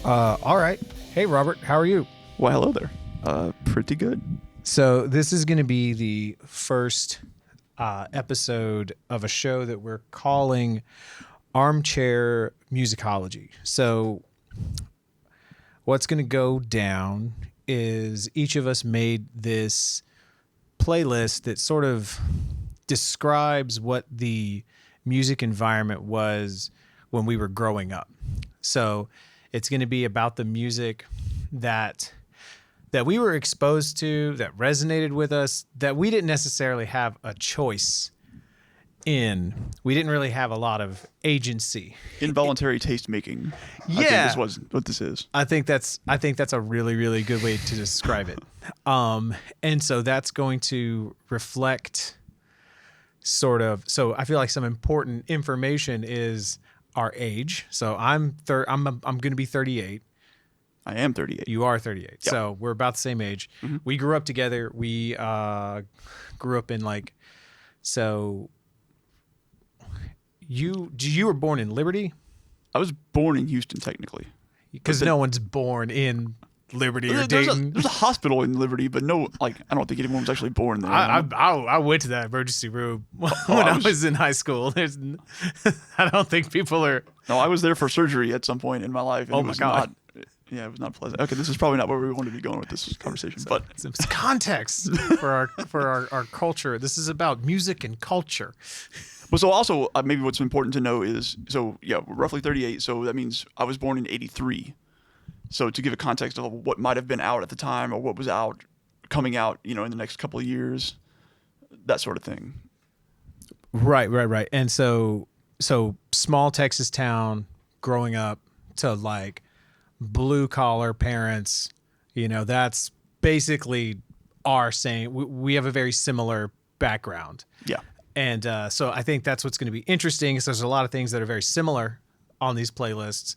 All right. Hey, Robert, how are you? Well, hello there. Pretty good. So this is going to be the first episode of a show that we're calling Armchair Musicology. So what's going to go down is each of us made this playlist that sort of describes what the music environment was when we were growing up. So it's going to be about the music that we were exposed to, that resonated with us, that we didn't necessarily have a choice in. We didn't really have a lot of agency. Involuntary taste making. Yeah. I think this was what this is. I think that's a really, really good way to describe it. And so that's going to reflect sort of, so I feel like some important information is our age. So I'm going to be 38. I am 38. You are 38. Yep. So we're about the same age. Mm-hmm. We grew up together. We grew up in so you were born in Liberty? I was born in Houston, technically. Because no one's born in Liberty or Dayton. There's a hospital in Liberty, but no, I don't think anyone was actually born there. I went to that emergency room when I was in high school. I don't think people are. No, I was there for surgery at some point in my life. And oh my God. It was not pleasant. Okay, this is probably not where we wanted to be going with this conversation, but it's context for our culture. This is about music and culture. Well, so also maybe what's important to know is, we're roughly 38. So that means I was born in 83. So to give a context of what might have been out at the time or what was coming out, in the next couple of years, that sort of thing. Right. And so small Texas town, growing up to blue collar parents, that's basically our saying. We have a very similar background. Yeah. And so I think that's what's going to be interesting is there's a lot of things that are very similar on these playlists.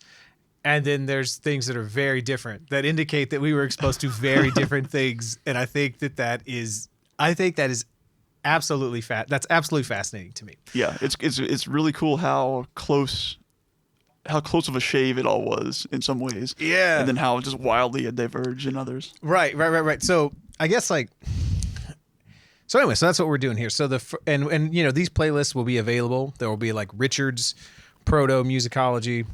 And then there's things that are very different that indicate that we were exposed to very different things. And I think that is absolutely that's absolutely fascinating to me. Yeah. It's really cool how close of a shave it all was in some ways. Yeah. And then how just wildly it diverged in others. Right. So I guess so anyway, so that's what we're doing here. So and these playlists will be available. There will be Richard's Proto Musicology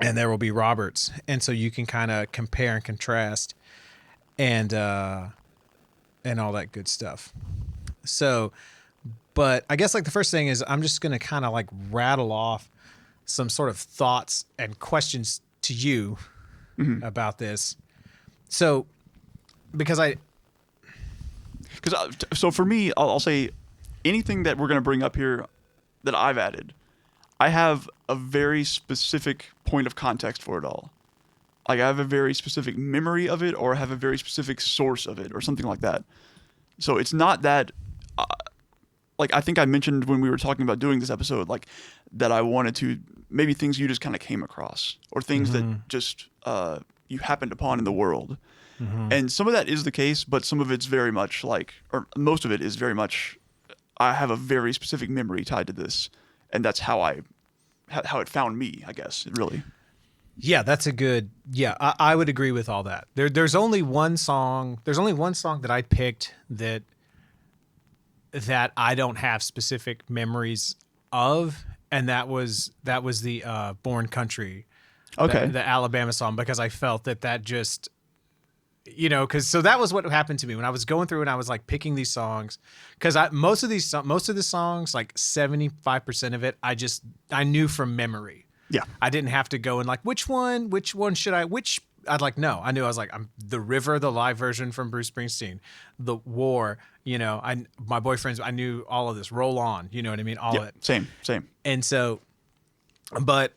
and there will be Robert's. And so you can kind of compare and contrast and all that good stuff. So, but I guess the first thing is I'm just going to kind of rattle off some sort of thoughts and questions to you about this. So, so for me, I'll say anything that we're going to bring up here that I've added, I have a very specific point of context for it all. I have a very specific memory of it or have a very specific source of it or something like that. So it's not that, I think I mentioned when we were talking about doing this episode, that I wanted to, maybe things you just kind of came across or things that just you happened upon in the world. Mm-hmm. And some of that is the case, but some of it's very much or most of it is very much, I have a very specific memory tied to this. And that's how it found me, I guess, really. Yeah, that's a good, I would agree with all that. There's only one song that I picked that I don't have specific memories of. And that was the Born Country, okay, the Alabama song, because I felt that just, so that was what happened to me when I was going through and I was picking these songs, because most of the songs, 75% of it, I knew from memory. Yeah, I didn't have to go and which one should I no, I knew. I was I'm The River, the live version from Bruce Springsteen, The War, my boyfriends, I knew all of this. Roll On, you know what I mean? All of it. Same. And so, but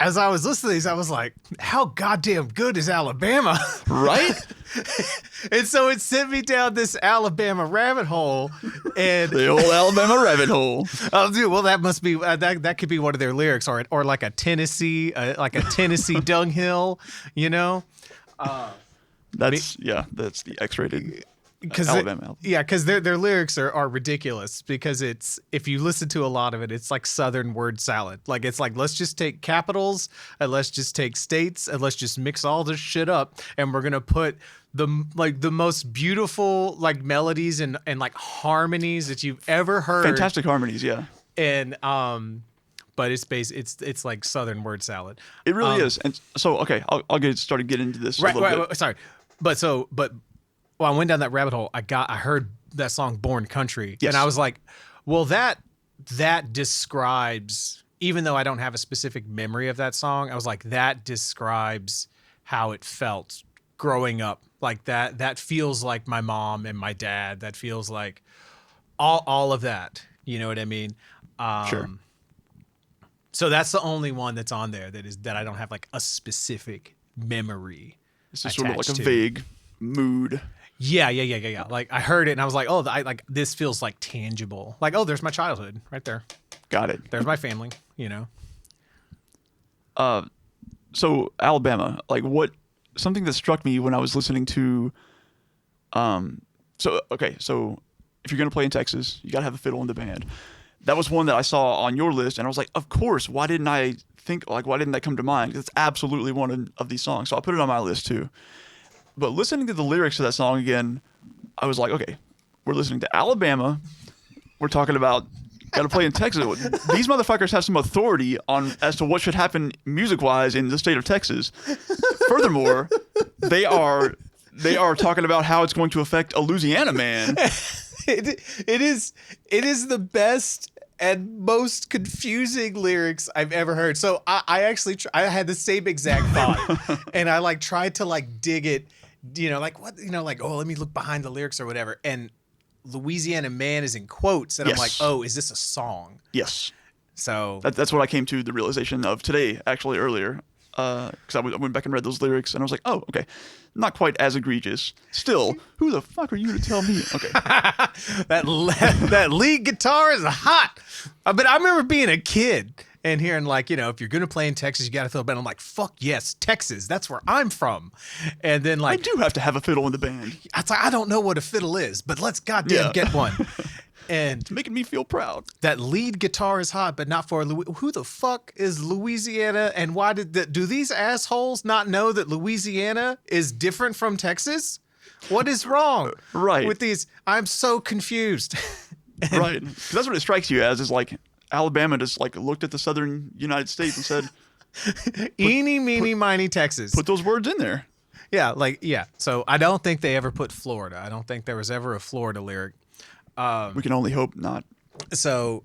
as I was listening to these, I was how goddamn good is Alabama? Right? And so it sent me down this Alabama rabbit hole. And the old Alabama rabbit hole. Oh, dude, well, that must be, that could be one of their lyrics, or a Tennessee dunghill, That's the X-rated. Alabama. Because their lyrics are ridiculous, because it's, if you listen to a lot of it, it's like Southern word salad. Like, it's like, let's just take capitals and let's just take states and let's just mix all this shit up, and we're gonna put the most beautiful like melodies and like harmonies that you've ever heard. Fantastic harmonies, yeah. And but it's like Southern word salad. It really is. And so, okay, I'll get started getting into this a little bit. Sorry, but well, I went down that rabbit hole. I heard that song "Born Country," yes. and I was like, well, that describes, even though I don't have a specific memory of that song, I was like, that describes how it felt growing up. Like that feels like my mom and my dad. That feels like all of that. You know what I mean? Sure. So that's the only one that's on there that I don't have like a specific memory. It's just sort of like a vague mood. Yeah. Like, I heard it and I was like, oh, this feels like tangible. Like, oh, there's my childhood right there. Got it. There's my family, you know? So Alabama, like, something that struck me when I was listening to, so if you're going to play in Texas, you got to have a fiddle in the band. That was one that I saw on your list and I was like, of course, why didn't that come to mind? It's absolutely one of these songs. So I put it on my list too. But listening to the lyrics to that song again, I was like, okay, we're listening to Alabama. We're talking about got to play in Texas. These motherfuckers have some authority as to what should happen music-wise in the state of Texas. Furthermore, they are talking about how it's going to affect a Louisiana man. It is the best and most confusing lyrics I've ever heard. So I actually I had the same exact thought, and I like tried to like dig it, like what, like, oh, let me look behind the lyrics or whatever. And Louisiana man is in quotes, and yes. I'm like, oh, is this a song? Yes. So that's what I came to the realization of today, actually earlier, because I went back and read those lyrics, and I was like, oh, okay, not quite as egregious. Still, who the fuck are you to tell me? Okay. that lead guitar is hot. But I remember being a kid and hearing like, if you're going to play in Texas, you got to fiddle band. I'm like, fuck yes, Texas. That's where I'm from. And then like, I do have to have a fiddle in the band. I don't know what a fiddle is, but let's goddamn get one. And it's making me feel proud. That lead guitar is hot, but not for who the fuck is Louisiana? And why do these assholes not know that Louisiana is different from Texas? What is wrong with these? I'm so confused. Right. 'Cause that's what it strikes you as, is like Alabama just like looked at the southern United States and said, eeny, meeny, miny, Texas. Put those words in there. Yeah. So I don't think they ever put Florida. I don't think there was ever a Florida lyric. We can only hope not. So,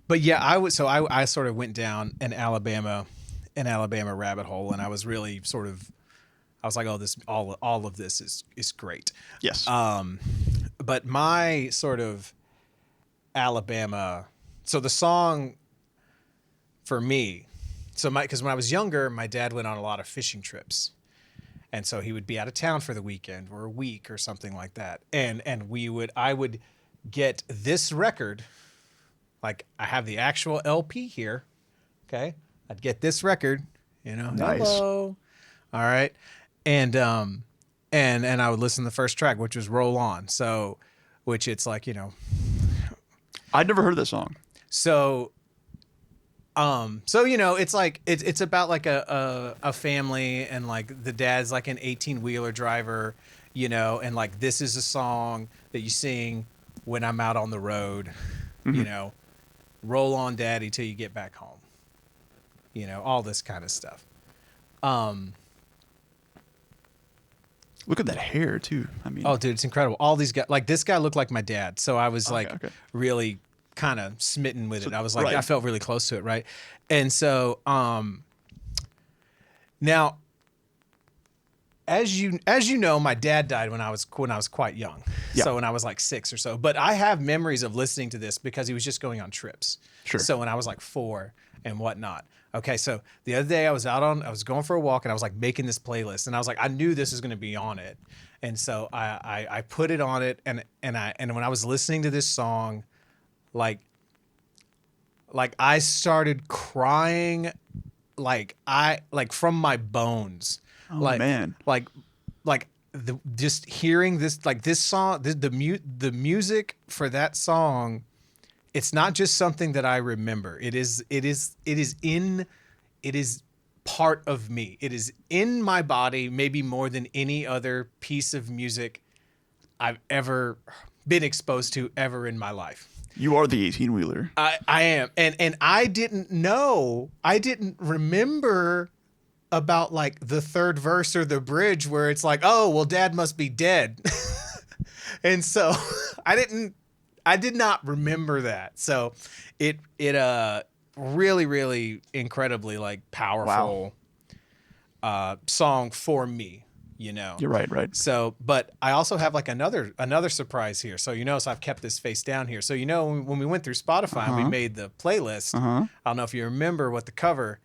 but yeah, I sort of went down an Alabama rabbit hole, and I was really I was like, oh, this all of this is great. Yes. But my sort of Alabama, so the song for me, because when I was younger, my dad went on a lot of fishing trips. And so he would be out of town for the weekend or a week or something like that. And I would get this record, like I have the actual LP here. Okay. I'd get this record, Nice. Hello. All right. And I would listen to the first track, which was Roll On. So, which it's like, I'd never heard that song. So it's like it's about like a family, and like the dad's like an 18-wheeler driver, and like this is a song that you sing when I'm out on the road, Mm-hmm. Roll on daddy till you get back home. All this kind of stuff. Look at that hair too. I mean, oh dude, it's incredible. All these guys, like this guy looked like my dad. So I was really kind of smitten with it. I was like, I felt really close to it. Right. And so, now, as you know, my dad died when I was quite young. Yeah. So when I was like 6 or so, but I have memories of listening to this because he was just going on trips. Sure. So when I was like 4 and whatnot. Okay. So the other day I was going for a walk, and I was like making this playlist, and I was like, I knew this was going to be on it. And so I put it on it, and when I was listening to this song, like I started crying, like from my bones. Oh, man. Like just hearing this, like this song, the music for that song, it's not just something that I remember. It is part of me. It is in my body, maybe more than any other piece of music I've ever been exposed to ever in my life. You are the 18-wheeler. I am. And I didn't remember about like the third verse or the bridge where it's like, oh, well, Dad must be dead. And so I did not remember that. So it really, really incredibly like powerful song for me. You know, you're right. So, but I also have like another surprise here. So, you notice I've kept this face down here. So, you know, when we went through Spotify and we made the playlist, I don't know if you remember what the cover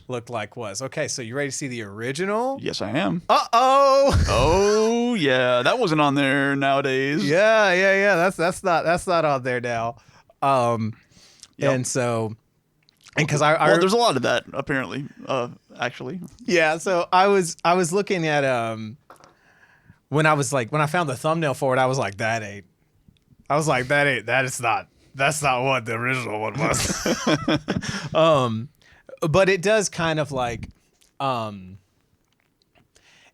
looked like was. Okay, so you ready to see the original? Yes, I am. Uh-oh. Oh, yeah. That wasn't on there nowadays. Yeah. That's not on there now. And so, and because I there's a lot of that apparently, actually. Yeah, so I was looking at when I found the thumbnail for it, I was like, that's not what the original one was. But it does kind of like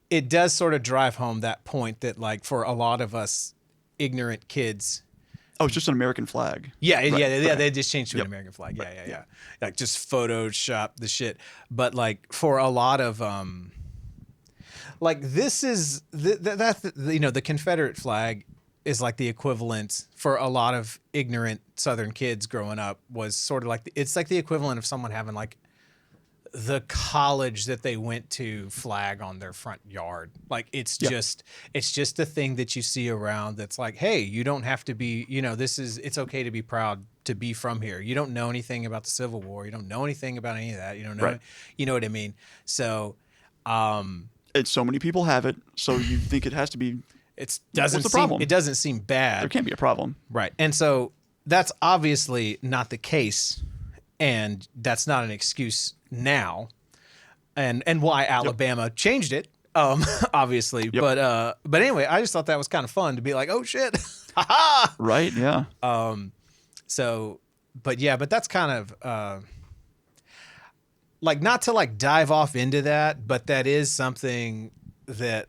it does sort of drive home that point that like for a lot of us ignorant kids. Oh, it's just an American flag. Yeah, they just changed to an American flag. Yeah. Like just Photoshop the shit. But like for a lot of like this is the Confederate flag is like the equivalent for a lot of ignorant Southern kids growing up was sort of like it's like the equivalent of someone having like the college that they went to flag on their front yard. Like it's just a thing that you see around that's like, hey, you don't have to be, it's okay to be proud to be from here. You don't know anything about the Civil War. You don't know anything about any of that. You don't know, you know what I mean? So, it's so many people have it. So you think it has to be, it doesn't seem bad. There can't be a problem. Right. And so that's obviously not the case. And that's not an excuse now, and why Alabama changed it, obviously. But anyway, I just thought that was kind of fun to be like, oh shit, haha. Right? Yeah. So, but that's kind of like not to like dive off into that, but that is something that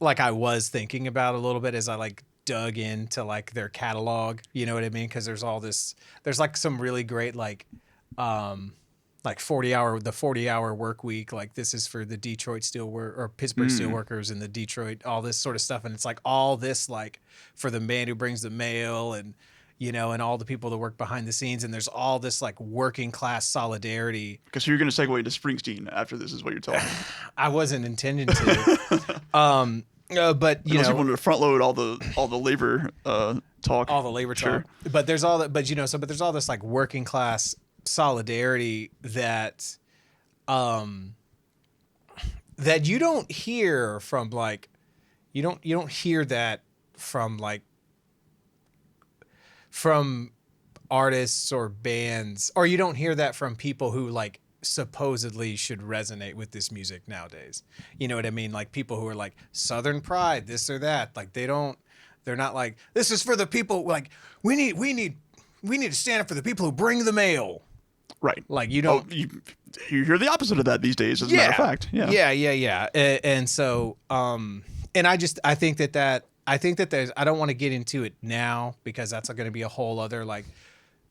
like I was thinking about a little bit as I like dug into like their catalog. You know what I mean? Because there's like some really great like 40-hour work week, like this is for the Detroit Pittsburgh Steelworkers and the Detroit, all this sort of stuff, and it's like all this like for the man who brings the mail and and all the people that work behind the scenes, and there's all this like working class solidarity. Because you're going to segue to Springsteen after this is what you're talking. I wasn't intending to. But you wanted to front load all the labor talk. All the labor talk. But there's all that. But but there's all this like working class solidarity that that you don't hear from like you don't hear that from like from artists or bands, or you don't hear that from people who like supposedly should resonate with this music nowadays. You know what I mean? Like people who are like Southern pride, this or that. Like they're not like, this is for the people, like we need to stand up for the people who bring the mail. Right. Like you don't. You hear the opposite of that these days, as a matter of fact. Yeah. And so, and I think that there's, I don't want to get into it now because that's going to be a whole other like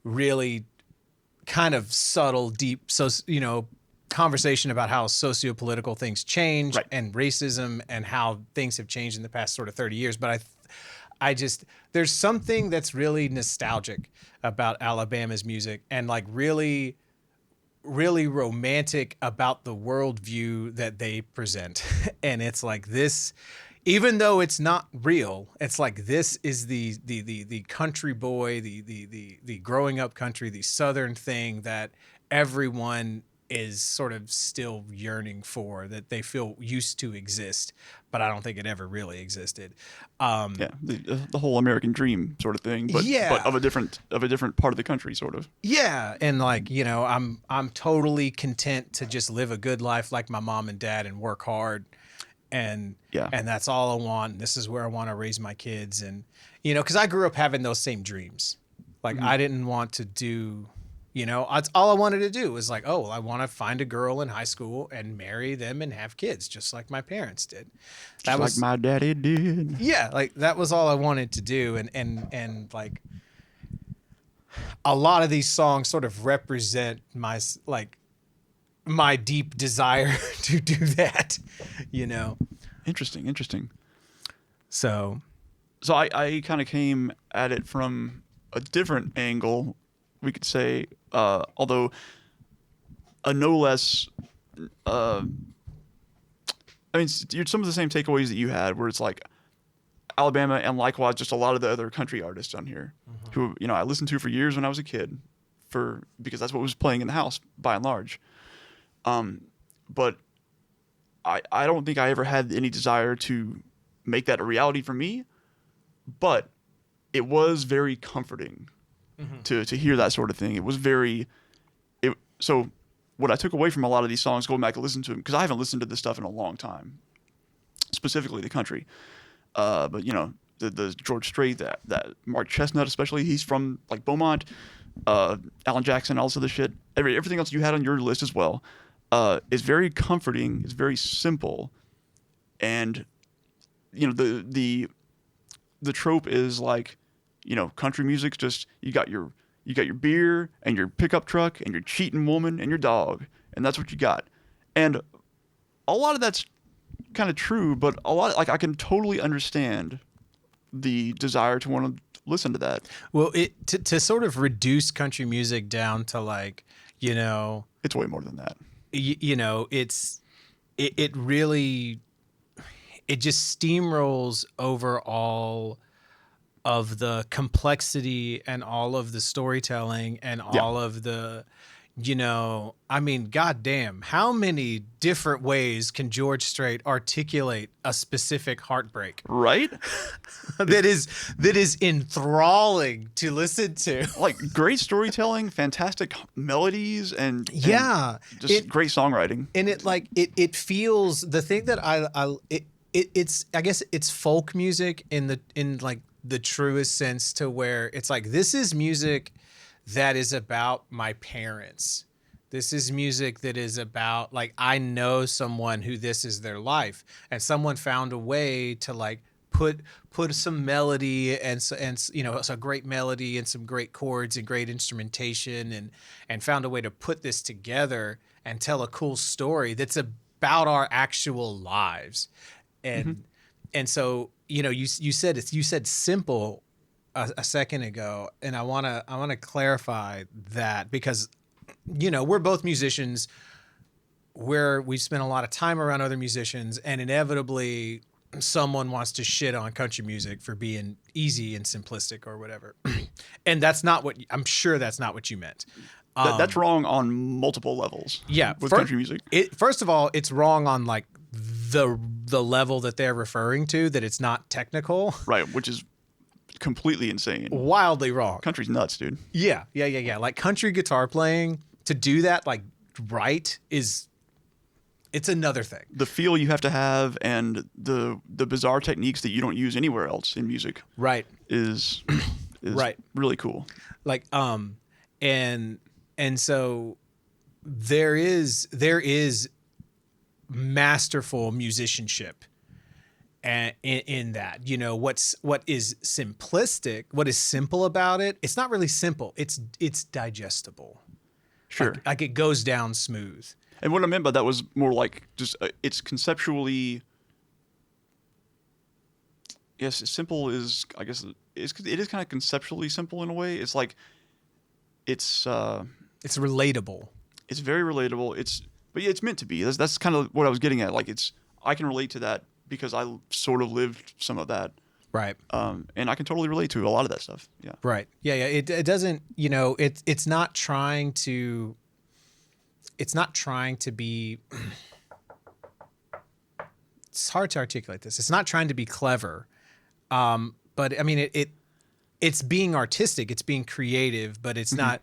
really kind of subtle, deep, conversation about how socio-political things change and racism and how things have changed in the past sort of 30 years. But I just, there's something that's really nostalgic about Alabama's music and like really, really romantic about the worldview that they present. And it's like this, even though it's not real, it's like this is the country boy, the growing up country, the Southern thing that everyone is sort of still yearning for, that they feel used to exist, but I don't think it ever really existed. The whole American dream sort of thing, but of a different part of the country, sort of. Yeah, and like I'm totally content to just live a good life like my mom and dad and work hard. and Yeah. and that's all I want. This is where I want to raise my kids, and because I grew up having those same dreams. Like I didn't want to do, that's all I wanted to do was like, oh, well, I want to find a girl in high school and marry them and have kids, just like my parents did. Just like my daddy did. Yeah, like that was all I wanted to do, and like a lot of these songs sort of represent my deep desire to do that, Interesting. So I kind of came at it from a different angle, we could say, although a no less. I mean, some of the same takeaways that you had, where it's like Alabama and likewise just a lot of the other country artists on here, who I listened to for years when I was a kid, because that's what was playing in the house by and large. But I don't think I ever had any desire to make that a reality for me, but it was very comforting to hear that sort of thing. It was so what I took away from a lot of these songs, going back to listen to them, because I haven't listened to this stuff in a long time, specifically the country. But the George Strait, that Mark Chestnut especially, he's from like Beaumont, Alan Jackson, all this other shit. Everything else you had on your list as well, is very comforting. It's very simple, and the trope is like, country music's just you got your beer and your pickup truck and your cheating woman and your dog, and that's what you got. And a lot of that's kind of true, but a lot, like, I can totally understand the desire to want to listen to that. Well, to sort of reduce country music down to like, it's way more than that. It really just steamrolls over all of the complexity and all of the storytelling and all of the, I mean, goddamn, how many different ways can George Strait articulate a specific heartbreak? Right? that is enthralling to listen to. Like, great storytelling, fantastic melodies, and great songwriting. And it feels, the thing that it's I guess it's folk music in the truest sense, to where it's like, this is music that is about my parents. This is music that is about, like, I know someone who this is their life, and someone found a way to like put some melody and a great melody and some great chords and great instrumentation, and found a way to put this together and tell a cool story that's about our actual lives. And so, you said simple a second ago, and I want to clarify that, because we're both musicians, where we spend a lot of time around other musicians, and inevitably someone wants to shit on country music for being easy and simplistic or whatever. And I'm sure that's not what you meant. That's wrong on multiple levels. Yeah, with country music. First of all, it's wrong on like the level that they're referring to, that it's not technical. Right, which is completely insane. Wildly wrong. Country's nuts, dude. Yeah. Like, country guitar playing, to do that like right, it's another thing. The feel you have to have, and the bizarre techniques that you don't use anywhere else in music. Right. Is right. Really cool. Like, and so there is masterful musicianship and in that, what is simplistic, what is simple about it, it's not really simple, it's digestible. Sure. Like it goes down smooth. And what I meant by that was more like just it's conceptually, yes, simple is, I guess it is kind of conceptually simple in a way. It's like it's relatable. It's very relatable. But yeah, it's meant to be. That's kind of what I was getting at. Like, I can relate to that because I sort of lived some of that. Right. And I can totally relate to a lot of that stuff. Yeah. Right. Yeah. It doesn't, it's not trying to be, it's hard to articulate this. It's not trying to be clever. But I mean, it's being artistic, it's being creative, but it's not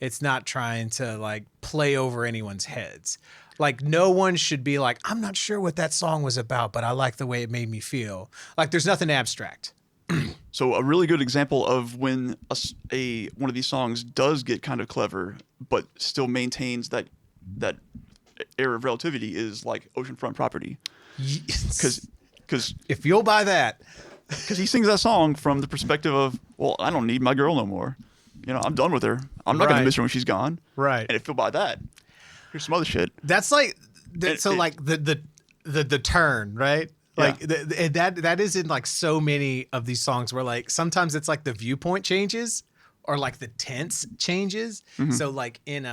It's not trying to like play over anyone's heads. Like no one should be like, I'm not sure what that song was about, but I like the way it made me feel. Like there's nothing abstract. So a really good example of when one of these songs does get kind of clever, but still maintains that era of relativity is like Oceanfront Property. Because if you'll buy that, because he sings that song from the perspective of, well, I don't need my girl no more. You know, I'm done with her. I'm not gonna miss her when she's gone. Right. And if you'll buy that, here's some other shit. That's like the turn, right? Like that is in like so many of these songs where like sometimes it's like the viewpoint changes or like the tense changes. Mm-hmm. So like in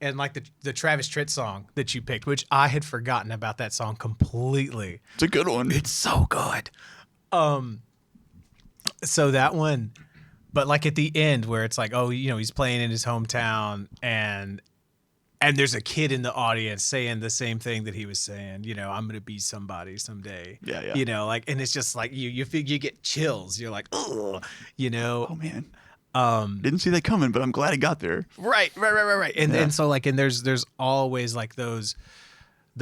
like the Travis Tritt song that you picked, which I had forgotten about that song completely. It's a good one. It's so good. So that one, but like at the end where it's like, oh, you know, he's playing in his hometown and there's a kid in the audience saying the same thing that he was saying, you know, I'm going to be somebody someday. Yeah. You know, like, and it's just like you get chills. You're like, oh, you know. Oh man. Didn't see that coming, but I'm glad it got there. Right. And so like, and there's always like those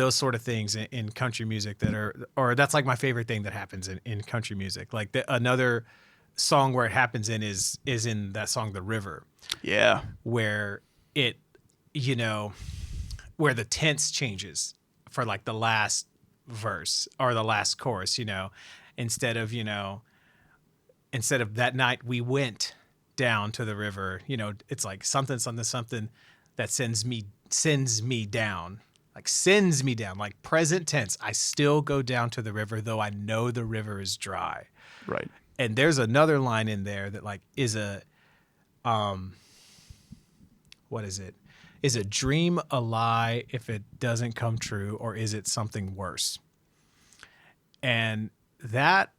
sort of things in country music that are, or that's like my favorite thing that happens in country music. Like another song where it happens is in that song, The River. Yeah. Where it, you know, where the tense changes for like the last verse or the last chorus, you know, instead of that night we went down to the river, you know, it's like something that sends me down, like present tense. I still go down to the river, though I know the river is dry. Right. And there's another line in there that like is what is it? Is a dream a lie if it doesn't come true, or is it something worse? And that,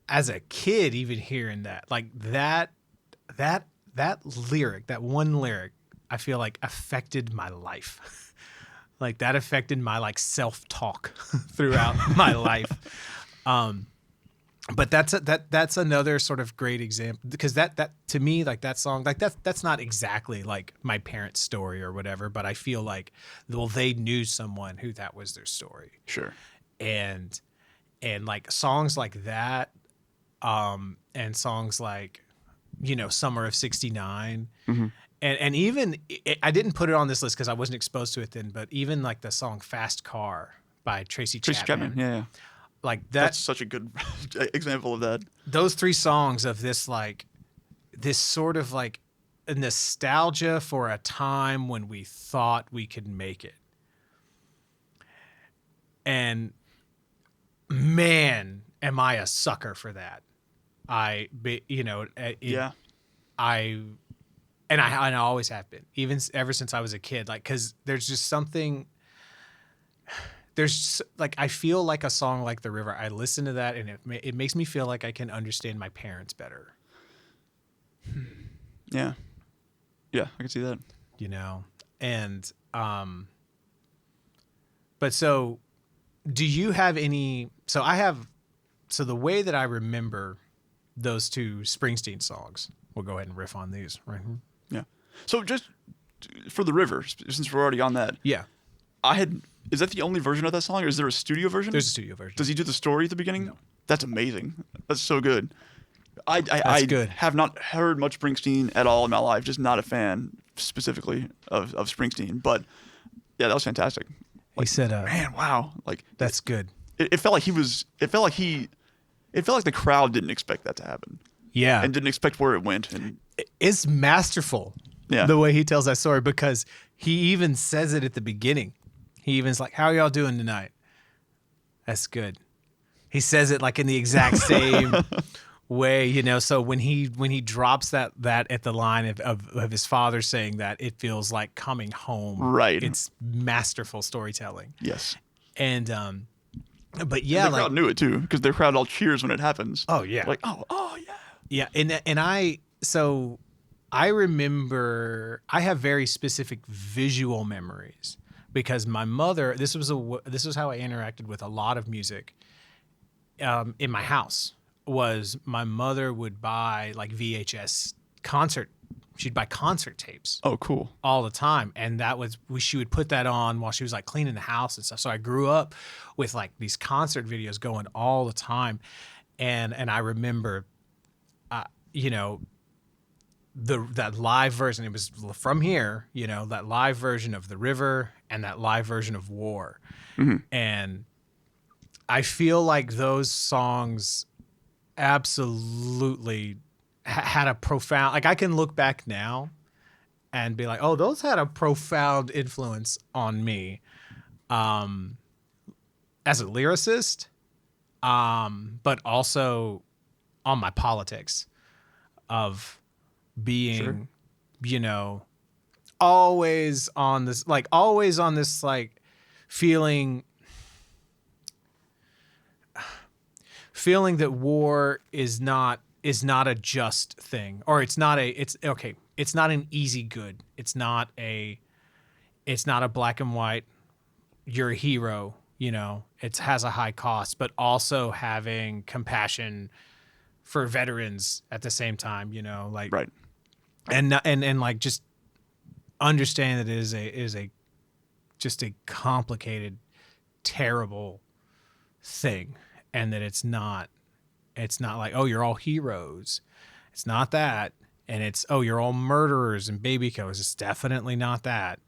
as a kid, even hearing that, like that lyric, that one lyric, I feel like affected my life. Like that affected my like self-talk throughout my life. But that's another sort of great example, because that to me, like that song, like that's not exactly like my parents' story or whatever, but I feel like, well, they knew someone who that was their story. Sure. And like songs like that, and songs like, you know, Summer of '69, mm-hmm. and even I didn't put it on this list because I wasn't exposed to it then, but even like the song Fast Car by Tracy Chapman. Yeah. Like that's such a good example of that. Those three songs of this sort of like a nostalgia for a time when we thought we could make it. And man, am I a sucker for that. I always have been, even ever since I was a kid, like, 'cause there's just something. There's like, I feel like a song like The River, I listen to that and it makes me feel like I can understand my parents better. Yeah. Yeah, I can see that. You know? And, but so do you have any, so the way that I remember those two Springsteen songs, we'll go ahead and riff on these right here. Yeah. So just for The River, since we're already on that. Yeah. Is that the only version of that song, or is there a studio version? There's a studio version. Does he do the story at the beginning? No. That's amazing. That's so good. I good. have not heard much Springsteen at all in my life. Just not a fan specifically of Springsteen. But yeah, that was fantastic. Like, he said, "Man, wow! Like that's good." It felt like it felt like the crowd didn't expect that to happen. Yeah, and didn't expect where it went. And it's masterful. Yeah, the way he tells that story, because he even says it at the beginning. He even's like, "How are y'all doing tonight?" That's good. He says it like in the exact same way, you know. So when he drops that at the line of his father saying that, it feels like coming home. Right. It's masterful storytelling. Yes. And but yeah, and the crowd knew it too, because the crowd all cheers when it happens. Oh yeah. Like oh yeah. Yeah, and I remember, I have very specific visual memories. Because my mother, this was how I interacted with a lot of music in my house, was my mother would buy like VHS concert she'd buy concert tapes Oh, cool. all the time, and she would put that on while she was like cleaning the house and stuff. So I grew up with like these concert videos going all the time, and I remember, you know, that live version. It was from here, you know, that live version of The River and that live version of War, and I feel like those songs absolutely had a profound, like I can look back now and be like, oh, those had a profound influence on me as a lyricist, but also on my politics of being, you know, always on this like feeling that war is not a just thing, or it's not an easy good. It's not a black and white, you're a hero, you know, it has a high cost, but also having compassion for veterans at the same time, you know, like, Right. And like just understand that it is a just a complicated, terrible thing. And that it's not like, oh, you're all heroes. It's not that. And it's, oh, you're all murderers and baby killers. It's definitely not that.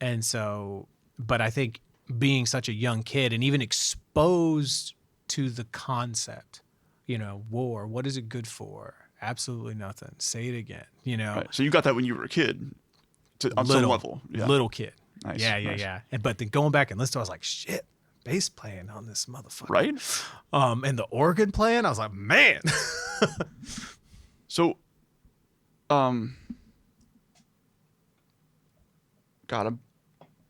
And so, but I think being such a young kid and even exposed to the concept, you know, war, what is it good for? Absolutely nothing. Say it again, you know. Right. So you got that when you were a kid, on some level. Yeah. Little kid. Nice. Yeah. Nice. And, but then going back and listening, I was like, shit. Bass playing on this motherfucker, Right? And the organ playing, I was like, man. So, God, I'm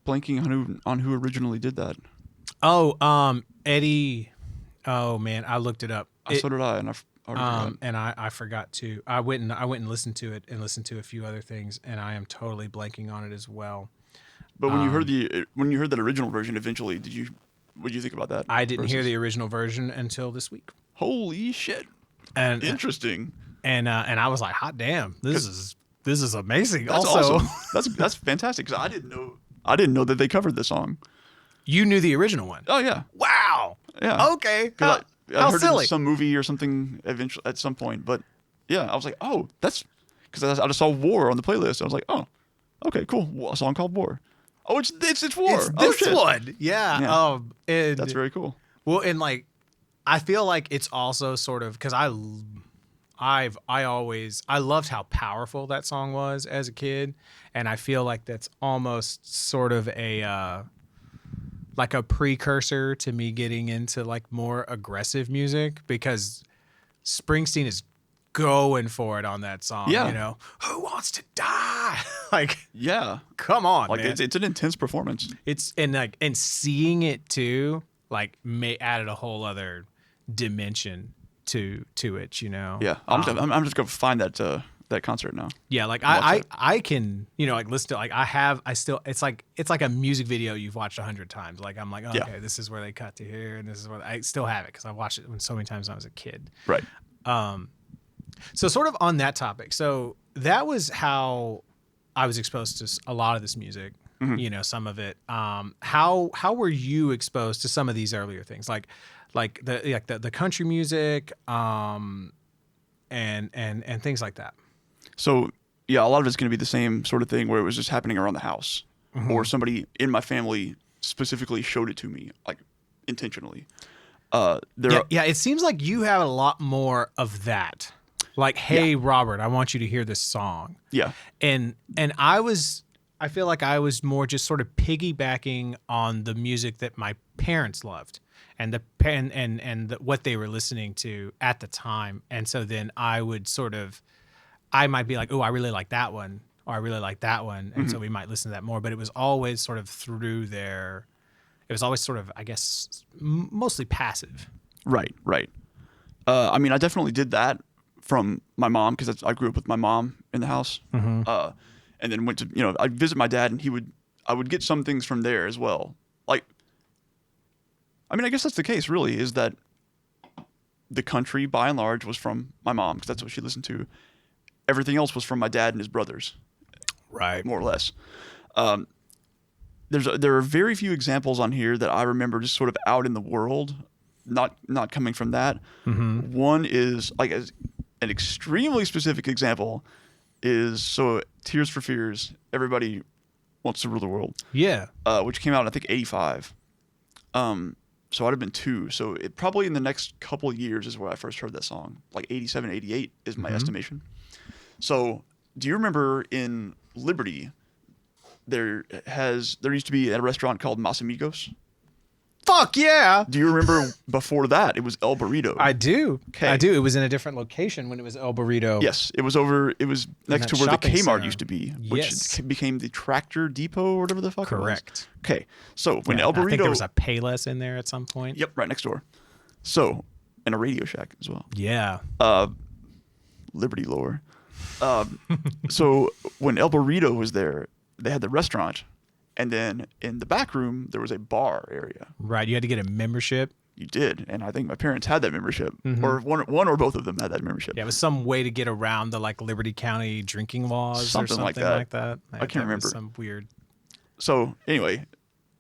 blanking on who originally did that. Oh, Eddie. Oh man, I looked it up. So did I, and I already forgot. And I forgot to. I went and listened to it and listened to a few other things, and I am totally blanking on it as well. But when you heard that original version, eventually, what did you think about that? I didn't hear the original version until this week. Holy shit! And interesting. And I was like, hot damn, this is amazing. That's also awesome. That's fantastic, because I didn't know that they covered the song. You knew the original one. Oh yeah. Wow. Yeah. Okay. I heard silly. it in some movie or something eventually at some point, but yeah, I was like, oh, that's because I just saw War on the playlist. I was like, oh, okay, cool, a song called War. Oh, it's War. It's oh, this shit. one. Yeah. And That's very cool. Well, and like, I feel like it's also sort of because I loved how powerful that song was as a kid, and I feel like that's almost sort of a like a precursor to me getting into like more aggressive music, because Springsteen is going for it on that song. Yeah. You know, who wants to die? Like, yeah, come on, like man. it's an intense performance. It's and seeing it too, like, added a whole other dimension to it, you know. Yeah, I'm just gonna find that concert now. Yeah, like I can, you know, like listen to, like it's like a music video you've watched 100 times. Like I'm like, oh, okay, this is where they cut to here, and this is where I still have it because I watched it so many times when I was a kid. Right. So sort of on that topic, so that was how I was exposed to a lot of this music. Mm-hmm. You know, some of it. How were you exposed to some of these earlier things, like the country music, and things like that? So yeah, a lot of it's going to be the same sort of thing where it was just happening around the house, or somebody in my family specifically showed it to me, like intentionally. It seems like you have a lot more of that. Like, hey, Robert, I want you to hear this song. Yeah. And I feel like I was more just sort of piggybacking on the music that my parents loved and what they were listening to at the time. And so then I might be like, oh, I really like that one, or I really like that one. And so we might listen to that more, but it was always sort of it was always sort of, I guess, mostly passive. Right. I mean, I definitely did that from my mom, because I grew up with my mom in the house, and then went to, I'd visit my dad, and I would get some things from there as well. Like, I mean, I guess that's the case, really, is that the country, by and large, was from my mom, because that's what she listened to. everything else was from my dad and his brothers, Right. more or less. There are very few examples on here that I remember just sort of out in the world, not coming from that. One is like an extremely specific example is so Tears for Fears, Everybody Wants to Rule the World. Yeah. Which came out in, I think, 85. So I'd have been 2. So it probably in the next couple of years is where I first heard that song. Like 87, 88 is my estimation. So do you remember in Liberty, there used to be a restaurant called Masamigos? Fuck yeah. Do you remember before that? It was El Burrito. I do. Okay. I do. It was in a different location when it was El Burrito. Yes, it was next to where the shopping Kmart center. used to be, which Yes. became the Tractor Depot or whatever the fuck Correct. it was. Okay, so when El Burrito... I think there was a Payless in there at some point. Yep, right next door. So, and a Radio Shack as well. Yeah. Liberty lore. So when El Burrito was there, they had the restaurant, and then in the back room there was a bar area. Right. You had to get a membership. You did, and I think my parents had that membership, or one or both of them had that membership. Yeah, it was some way to get around the like Liberty County drinking laws Something or something like that. I can't remember. Some weird. So anyway,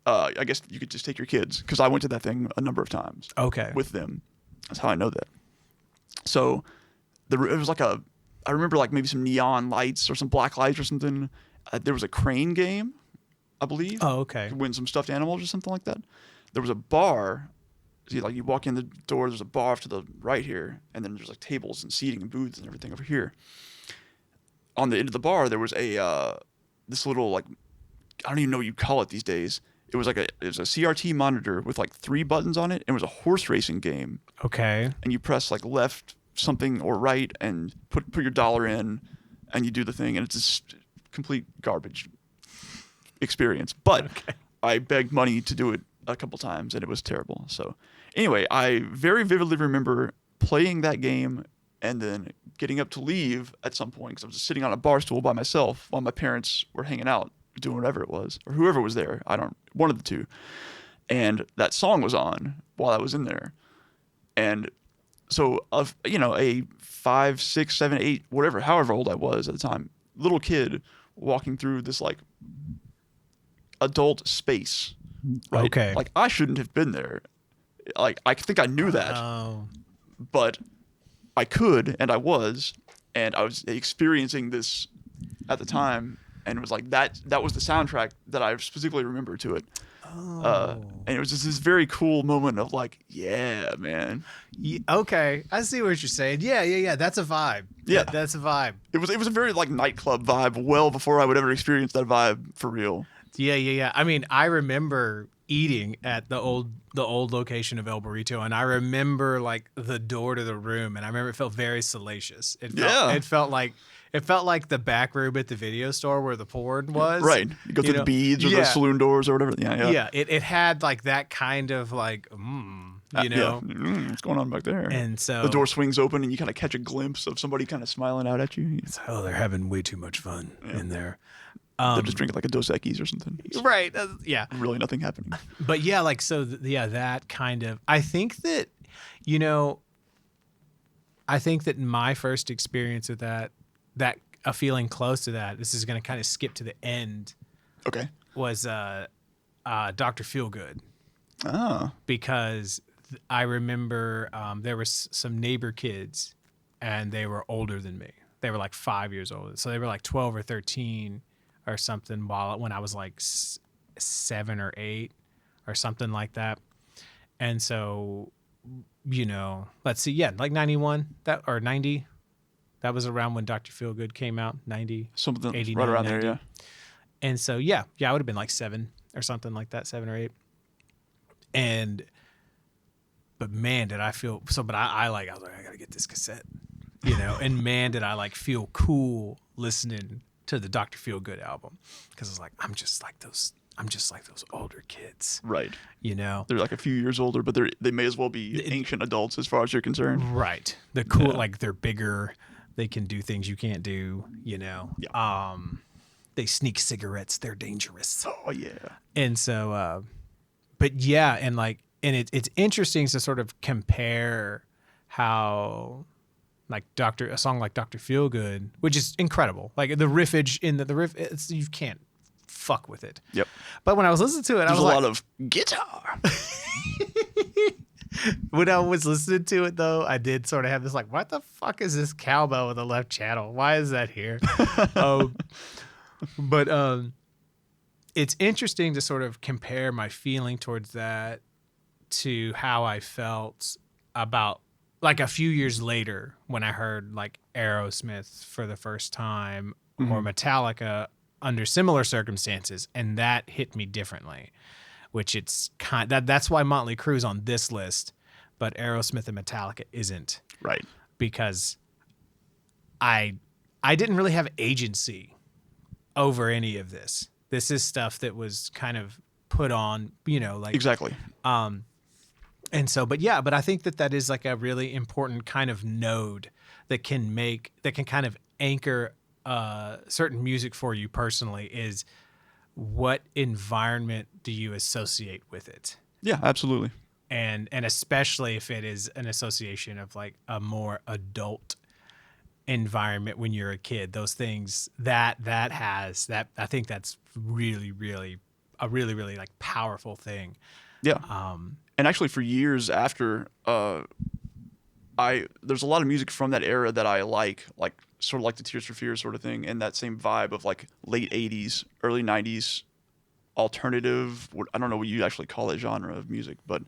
I guess you could just take your kids because I went to that thing a number of times. Okay. With them, that's how I know that. So it was like I remember like maybe some neon lights or some black lights or something. There was a crane game, I believe. Oh, okay. To win some stuffed animals or something like that. There was a bar. See, like you walk in the door, there's a bar off to the right here, and then there's like tables and seating and booths and everything over here. On the end of the bar, there was this little like, I don't even know what you call it these days. It was a CRT monitor with like 3 buttons on it, and it was a horse racing game. Okay. And you press like left something or right and put your dollar in, and you do the thing, and it's just complete garbage experience. But I begged money to do it a couple times, and it was terrible. So anyway, I very vividly remember playing that game and then getting up to leave at some point because I was just sitting on a bar stool by myself while my parents were hanging out doing whatever it was, or whoever was there. One of the two. And that song was on while I was in there. And so a 5, 6, 7, 8, whatever, however old I was at the time, little kid walking through this like adult space. Right? Okay. Like I shouldn't have been there. Like I think I knew that, but I could, and I was experiencing this at the time, and it was like that was the soundtrack that I specifically remember to it. And it was just this very cool moment of like, yeah, man. Yeah, okay, I see what you're saying. Yeah. That's a vibe. Yeah, that's a vibe. It was a very like nightclub vibe. Well, before I would ever experience that vibe for real. Yeah. I mean, I remember eating at the old location of El Burrito, and I remember like the door to the room, and I remember it felt very salacious. It felt like the back room at the video store where the porn was. Right. You go through the beads or the saloon doors or whatever. Yeah. It had like that kind of like, what's going on back there? And so the door swings open and you kind of catch a glimpse of somebody kind of smiling out at you. They're having way too much fun in there. They're just drinking like a Dos Equis or something. Right. Yeah. Really nothing happening. But yeah, like, so that kind of, I think that my first experience with that a feeling close to that, this is going to kind of skip to the end. Okay. Was Dr. Feelgood. Oh. Because I remember there was some neighbor kids, and they were older than me. They were like 5 years old. So they were like 12 or 13 or something when I was like 7 or 8 or something like that. And so, let's see. Yeah, like 91 or 90. That was around when Dr. Feelgood came out, 90. Something 89, right around 90. there, yeah. And so, I would have been like 7 or something like that, 7 or 8. But man, did I feel so, but I was like, I got to get this cassette, and man, did I like feel cool listening to the Dr. Feelgood album. Because it's like, I'm just like those older kids. Right. They're like a few years older, but they may as well be ancient adults as far as you're concerned. Right. They're cool. Yeah. Like they're bigger. They can do things you can't do, Yeah. They sneak cigarettes. They're dangerous. Oh, yeah. And so, but yeah, and it's interesting to sort of compare how like a song like Dr. Feelgood, which is incredible. Like the riffage in the riff, you can't fuck with it. Yep. But when I was listening to it, There's I was a like, lot of guitar. when I was listening to it though, I did sort of have this like, what the fuck is this cowbell with the left channel? Why is that here? But it's interesting to sort of compare my feeling towards that to how I felt about like a few years later when I heard like Aerosmith for the first time or Metallica under similar circumstances, and that hit me differently. Which it's that's why Motley Crue's on this list, but Aerosmith and Metallica isn't. Right. Because I didn't really have agency over any of this. This is stuff that was kind of put on, like Exactly. And so, but I think that is like a really important kind of node that can kind of anchor certain music for you personally is what environment do you associate with it? Yeah, absolutely. And especially if it is an association of like a more adult environment when you're a kid, those things that has that, I think that's really, really a really, really like powerful thing. Yeah. And actually for years after, there's a lot of music from that era that I like sort of like the Tears for Fears sort of thing, and that same vibe of like late 80s, early 90s alternative. I don't know what you actually call that genre of music, but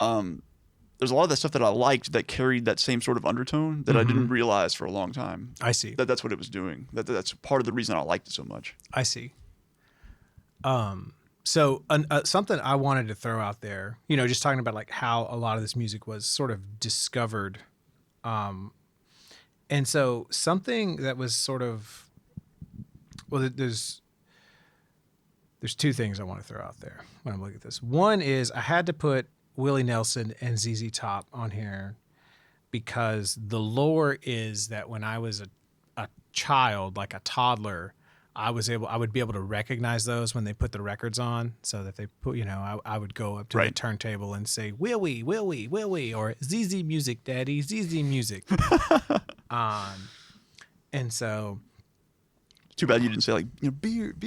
there's a lot of that stuff that I liked that carried that same sort of undertone that I didn't realize for a long time. I see. That's what it was doing. That's part of the reason I liked it so much. I see. So something I wanted to throw out there, just talking about like how a lot of this music was sort of discovered. And so something that was sort of, well, there's two things I want to throw out there when I'm looking at this. One is I had to put Willie Nelson and ZZ Top on here because the lore is that when I was a child, like a toddler, I would be able to recognize those when they put the records on, so that they put, I would go up to the turntable and say, Willie, Willie, Willie, or ZZ Music, Daddy, ZZ Music. And so. Too bad you didn't say like, beard.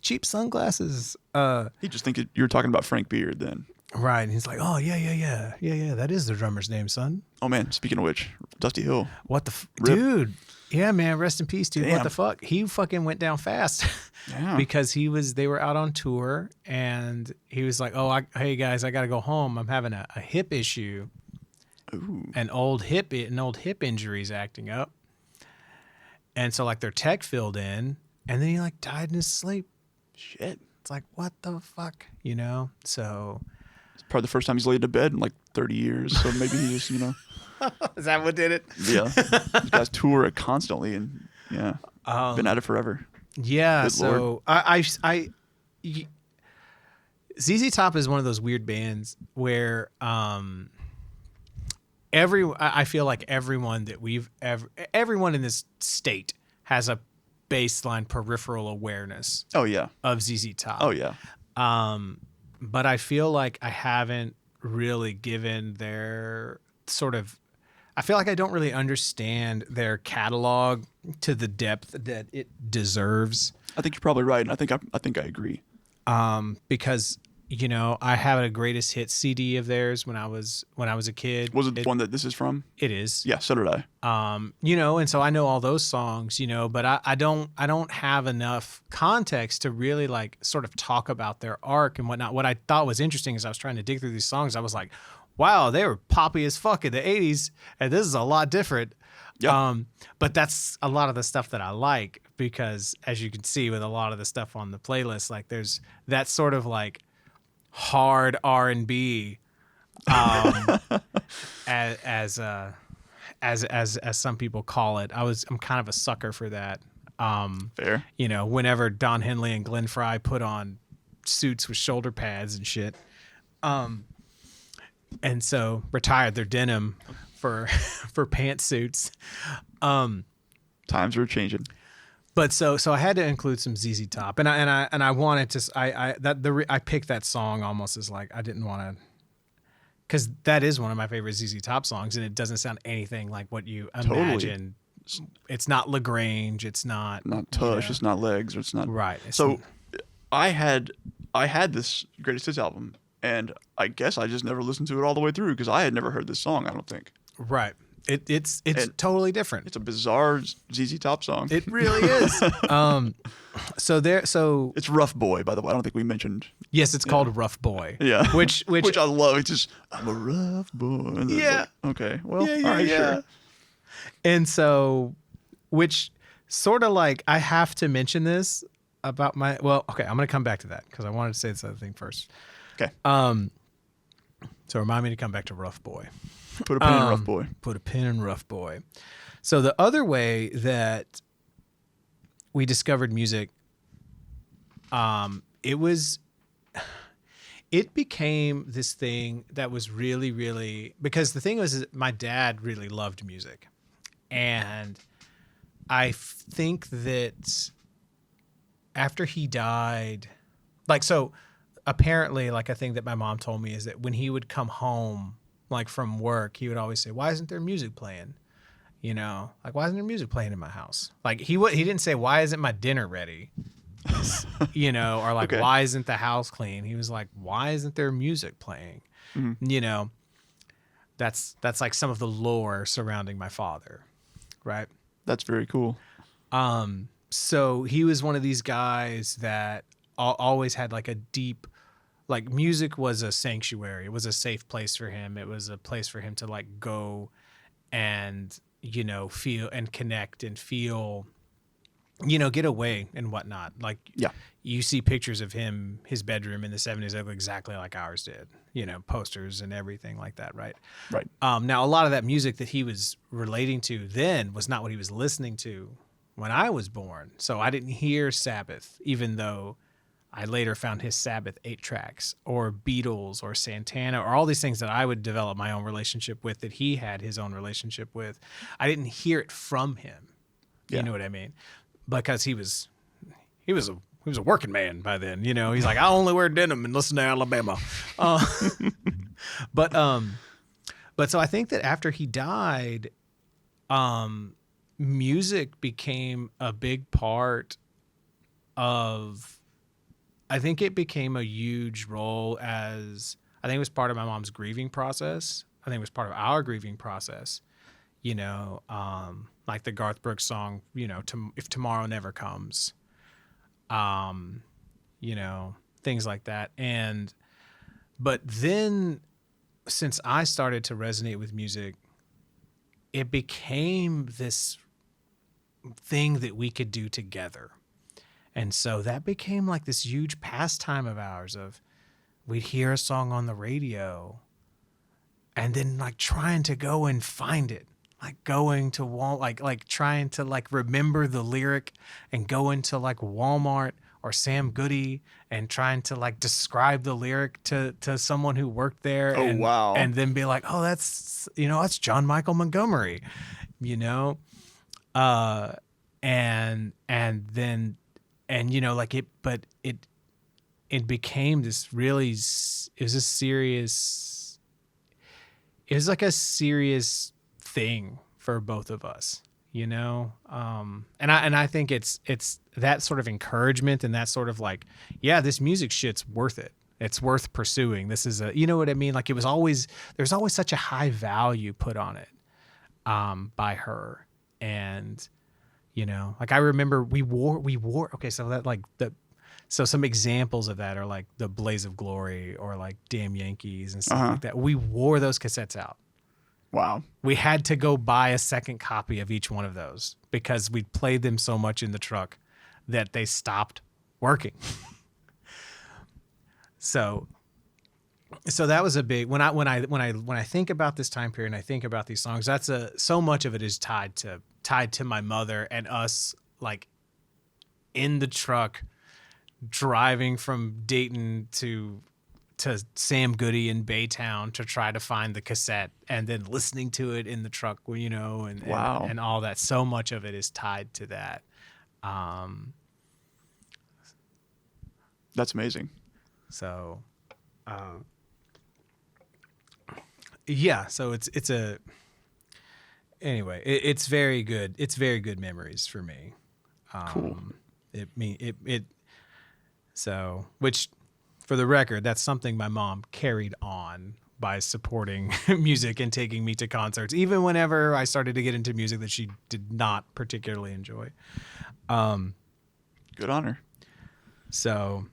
Cheap sunglasses. He just think you were talking about Frank Beard then. Right. And he's like, oh, yeah. That is the drummer's name, son. Oh, man. Speaking of which, Dusty Hill. What the dude? Yeah, man. Rest in peace, dude. Damn. What the fuck? He fucking went down fast. Yeah. Because they were out on tour and he was like, oh, hey guys, I got to go home. I'm having a hip issue. Ooh. An old hip injury's acting up. And so like their tech filled in and then he like died in his sleep. Shit. It's like, what the fuck? So. It's probably the first time he's laid to bed in like 30 years. So maybe he just, Is that what did it? Yeah. These guys tour it constantly and yeah. Been at it forever. Yeah. Good so ZZ Top is one of those weird bands where I feel like everyone in this state has a baseline peripheral awareness. Oh yeah. Of ZZ Top. Oh yeah. But I feel like I haven't really given their sort of. I feel like I don't really understand their catalog to the depth that it deserves. I think you're probably right, and I think I agree. Because I have a greatest hits CD of theirs when I was a kid. Was it the one that this is from? It is. Yeah, so did I. And so I know all those songs, but I don't have enough context to really like sort of talk about their arc and whatnot. What I thought was interesting is I was trying to dig through these songs. I was like, wow, they were poppy as fuck in the 80s, and this is a lot different. Yeah. But that's a lot of the stuff that I like because, as you can see with a lot of the stuff on the playlist, like there's that sort of like hard R&B, as some people call it. I'm kind of a sucker for that. Fair. Whenever Don Henley and Glenn Frey put on suits with shoulder pads and shit. And so retired their denim for pantsuits. Times are changing. But so I had to include some ZZ Top, and I wanted to. I picked that song almost as like I didn't want to because that is one of my favorite ZZ Top songs, and it doesn't sound anything like what you imagine. It's not LaGrange. It's not Tush. It's not Legs. Or it's not right. So I had this greatest hits album, and I guess I just never listened to it all the way through because I had never heard this song. I don't think. Right. It's totally different. It's a bizarre ZZ Top song. It really is. So it's Rough Boy, by the way. I don't think we mentioned. Yes, it's called Rough Boy. Yeah, which I love. It's just I'm a rough boy. Yeah. Like, okay. Well. All right. Sure. And so, which sort of like I have to mention this about my. Well, okay, I'm gonna come back to that because I wanted to say this other thing first. Okay. So remind me to come back to Rough Boy. Put a pin in Rough Boy. Put a pin in Rough Boy. So the other way that we discovered music, it became this thing that was really, really, because the thing was is my dad really loved music. And I think that after he died, like, so apparently, like, a thing that my mom told me is that when he would come home, like from work, he would always say, "Why isn't there music playing?" You know, like, "Why isn't there music playing in my house?" Like he didn't say, "Why isn't my dinner ready?" You know, or like, "Why isn't the house clean?" He was like, "Why isn't there music playing?" Mm-hmm. You know, that's like some of the lore surrounding my father, right? That's very cool. So he was one of these guys that always had like a deep. Like music was a sanctuary. It was a safe place for him. It was a place for him to like go and, you know, feel and connect and feel, you know, get away and whatnot. Like you see pictures of him, his bedroom in the 70s that look exactly like ours did, you know, posters and everything like that. Right. Right. Now a lot of that music that he was relating to then was not what he was listening to when I was born. So I didn't hear Sabbath, even though I later found his Sabbath 8 tracks or Beatles or Santana or all these things that I would develop my own relationship with that he had his own relationship with. I didn't hear it from him. You know what I mean? Because he was a working man by then, you know. He's like, "I only wear denim and listen to Alabama." But so I think that after he died, music became a big part of. I think it became a huge role as I think it was part of my mom's grieving process. I think it was part of our grieving process, you know, like the Garth Brooks song, you know, If Tomorrow Never Comes, you know, things like that. But then since I started to resonate with music, it became this thing that we could do together. And so that became like this huge pastime of ours of we'd hear a song on the radio and then like trying to go and find it, like going to like trying to like remember the lyric and going to like Walmart or Sam Goody and trying to like describe the lyric to someone who worked there. Oh, wow. And then be like, "Oh, that's, you know, that's John Michael Montgomery," you know? And you know, like it became this really, it was like a serious thing for both of us, you know? And I think it's that sort of encouragement and that sort of like, yeah, this music shit's worth it. It's worth pursuing. This is you know what I mean? Like there's always such a high value put on it, by her. And, you know, like I remember we wore, okay. So that like so some examples of that are like the Blaze of Glory or like Damn Yankees and stuff like that. We wore those cassettes out. Wow. We had to go buy a second copy of each one of those because we played them so much in the truck that they stopped working. So that was a big, when I think about this time period and I think about these songs, so much of it is tied to my mother and us, like in the truck driving from Dayton to Sam Goody in Baytown to try to find the cassette and then listening to it in the truck, you know, and all that. So much of it is tied to that. That's amazing. So, yeah, so it's a anyway. It's very good. It's very good memories for me. Cool. It so which, for the record, that's something my mom carried on by supporting music and taking me to concerts, even whenever I started to get into music that she did not particularly enjoy. Good on her. So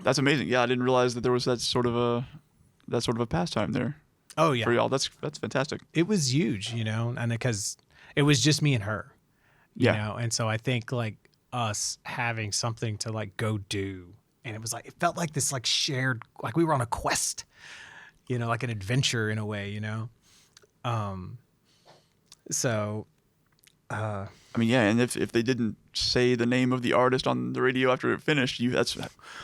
That's amazing. Yeah, I didn't realize that there was that sort of a pastime there oh yeah, for y'all. That's fantastic. it was huge, and because it was just me and her, Yeah. and so I think like us having something to like go do, and it was like it felt like this like shared, like we were on a quest, like an adventure in a way, so I mean, yeah, and if they didn't say the name of the artist on the radio after it finished, that's